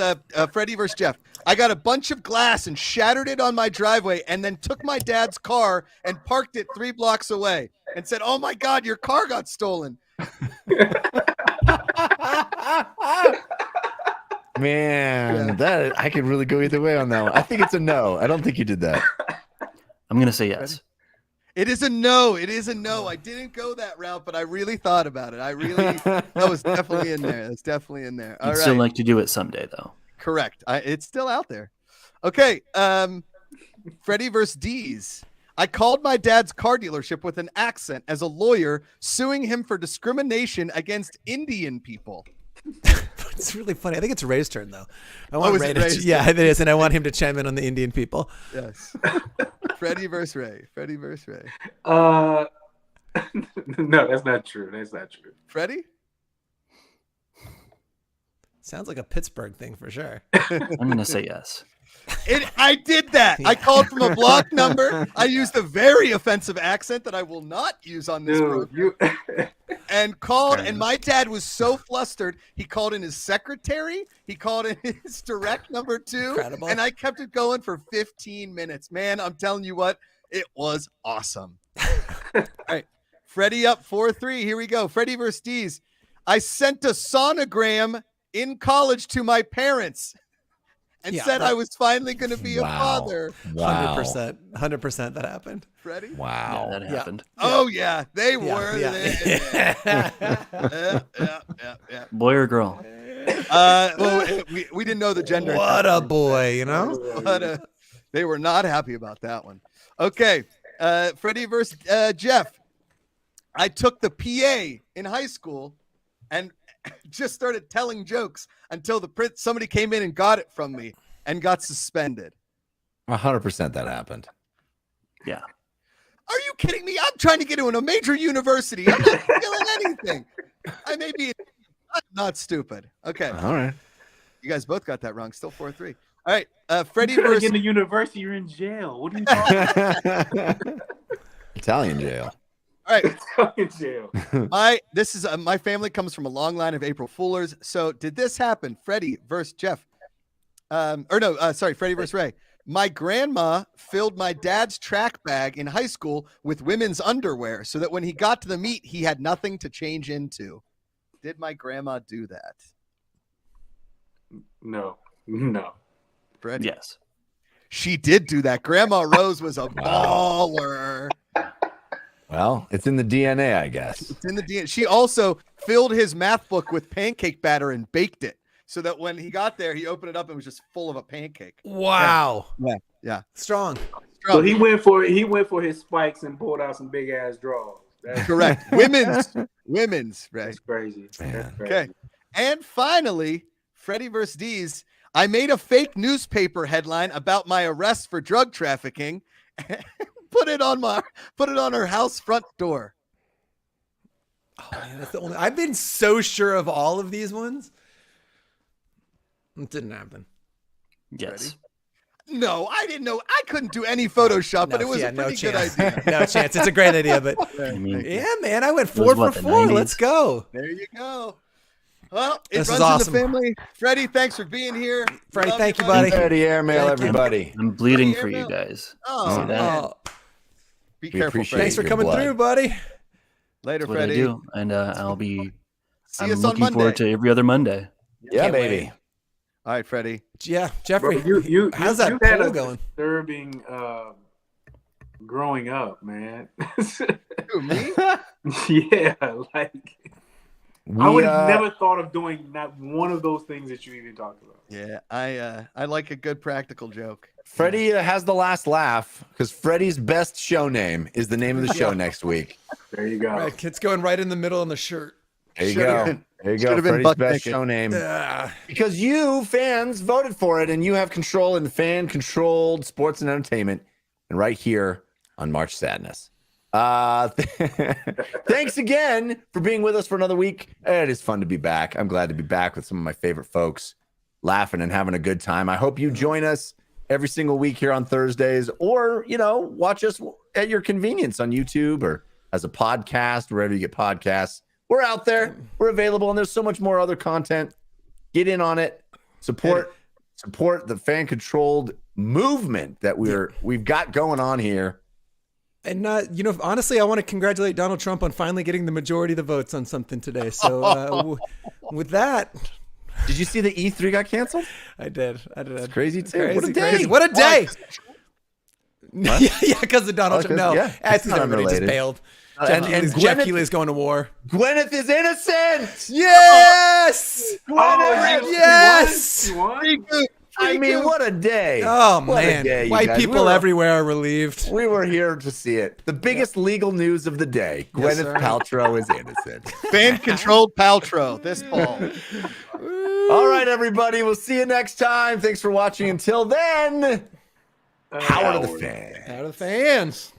Freddie versus Jeff. I got a bunch of glass and shattered it on my driveway and then took my dad's car and parked it 3 blocks away and said, "Oh my God, your car got stolen." Man, that I could really go either way on that one. I think it's a no. I don't think you did that. I'm going to say yes. It is a no. It is a no. I didn't go that route, but I really thought about it. That was definitely in there. That's definitely in there. All I'd right. still like to do it someday, though. Correct. It's still out there. Okay. Freddie versus Dees. I called my dad's car dealership with an accent as a lawyer, suing him for discrimination against Indian people. It's really funny. I think it's Ray's turn, though. I want is Ray it to, Ray's yeah, it is, and I want him to chime in on the Indian people. Yes. Freddie versus Ray. Freddie versus Ray. No, that's not true. That's not true. Freddie? Sounds like a Pittsburgh thing for sure. I'm going to say yes. I did that. I called from a blocked number. I used a very offensive accent that I will not use on this program. And called, and my dad was so flustered, he called in his secretary, he called in his direct number 2, Incredible. and I kept it going for 15 minutes. Man, I'm telling you what, it was awesome. All right, Freddie up 4-3. Here we go. Freddie versus Dees. I sent a sonogram in college to my parents and said I was finally going to be a father. Wow. 100% that happened. Freddie? Wow. Yeah, that happened. Oh, yeah, they were. Yeah. Boy or girl? Well, we didn't know the gender. What a boy, you know? They were not happy about that one. Okay, Freddie versus Jeff. I took the PA in high school and just started telling jokes until somebody came in and got it from me and got suspended. 100% that happened. Yeah. Are you kidding me? I'm trying to get into a major university. I'm not feeling anything. I may be not stupid. Okay. All right. You guys both got that wrong. Still 4-3. All right. Freddie You're versus in the university. You're in jail. What are you talking about? Italian jail. All right. In jail. My family comes from a long line of April Foolers. So did this happen? Freddie versus Jeff. Freddie versus Ray. My grandma filled my dad's track bag in high school with women's underwear so that when he got to the meet, he had nothing to change into. Did my grandma do that? No. Freddie? Yes. She did do that. Grandma Rose was a baller. Well, it's in the DNA, I guess. It's in the DNA. She also filled his math book with pancake batter and baked it so that when he got there, he opened it up and it was just full of a pancake. Wow. Yeah. Strong. So he went for his spikes and pulled out some big ass draws. That's Correct. Women's, right? That's crazy. That's crazy. Okay. And finally, Freddie versus Dees. I made a fake newspaper headline about my arrest for drug trafficking and put it on her house front door. Oh, man, that's the only. I've been so sure of all of these ones. It didn't happen. Yes. No, I didn't know. I couldn't do any Photoshop, but it was a pretty good idea. No chance. It's a great idea, but I mean, yeah, man, I went 4 for 4. Let's go. There you go. Well, it This runs is awesome. in the family. Freddie, thanks for being here. Freddie, Love thank you, buddy. buddy. Freddy Airmail, Thank you. everybody. I'm bleeding Freddy for you Airmail. guys. Oh, See that? man. Oh, Be We careful, appreciate Freddie. thanks for your coming blood. through, buddy. Later, That's what Freddie. I do. And I'll be See I'm us on looking Monday. forward to every other Monday. Yeah, Can't baby. wait. All right, Freddie. Yeah, Jeffrey. Bro, how's that you had poll a going? disturbing growing up, man. Who, me? Yeah, like I would have never thought of doing not one of those things that you even talked about. Yeah, I like a good practical joke. Freddie has the last laugh because Freddie's best show name is the name of the show next week. There you go. Right, it's going right in the middle on the shirt. There you Should've go. been- There you should've go. been Freddie's buck best naked. show name. Ah, Because you fans voted for it and you have control in fan-controlled sports and entertainment. And right here on March Sadness. Thanks again for being with us for another week. It is fun to be back. I'm glad to be back with some of my favorite folks, laughing and having a good time. I hope you join us every single week here on Thursdays, or, watch us at your convenience on YouTube or as a podcast, wherever you get podcasts. We're out there. We're available, and there's so much more other content. Get in on it. Support the fan-controlled movement that we've got going on here. and honestly, I want to congratulate Donald Trump on finally getting the majority of the votes on something today. So with that, Did you see the E3 got canceled? I did. It's crazy too. Crazy, What a day! crazy. What a day! Yeah, because of Donald Oh, Trump. No, yeah, I it's think not everybody just unrelated. bailed. And Jeff Gwyneth- Keighley's going to war. Gwyneth is innocent. Yes! Yes. Yes! You won? I mean, what a day! Oh What a man, day, you white guys. people We were- everywhere are relieved. We were here to see it. The biggest legal news of the day: Yes, Gwyneth sir. Paltrow is innocent. Fan-controlled Paltrow this fall. All right, everybody. We'll see you next time. Thanks for watching. Until then, Howard of the Fan. Out of the fans.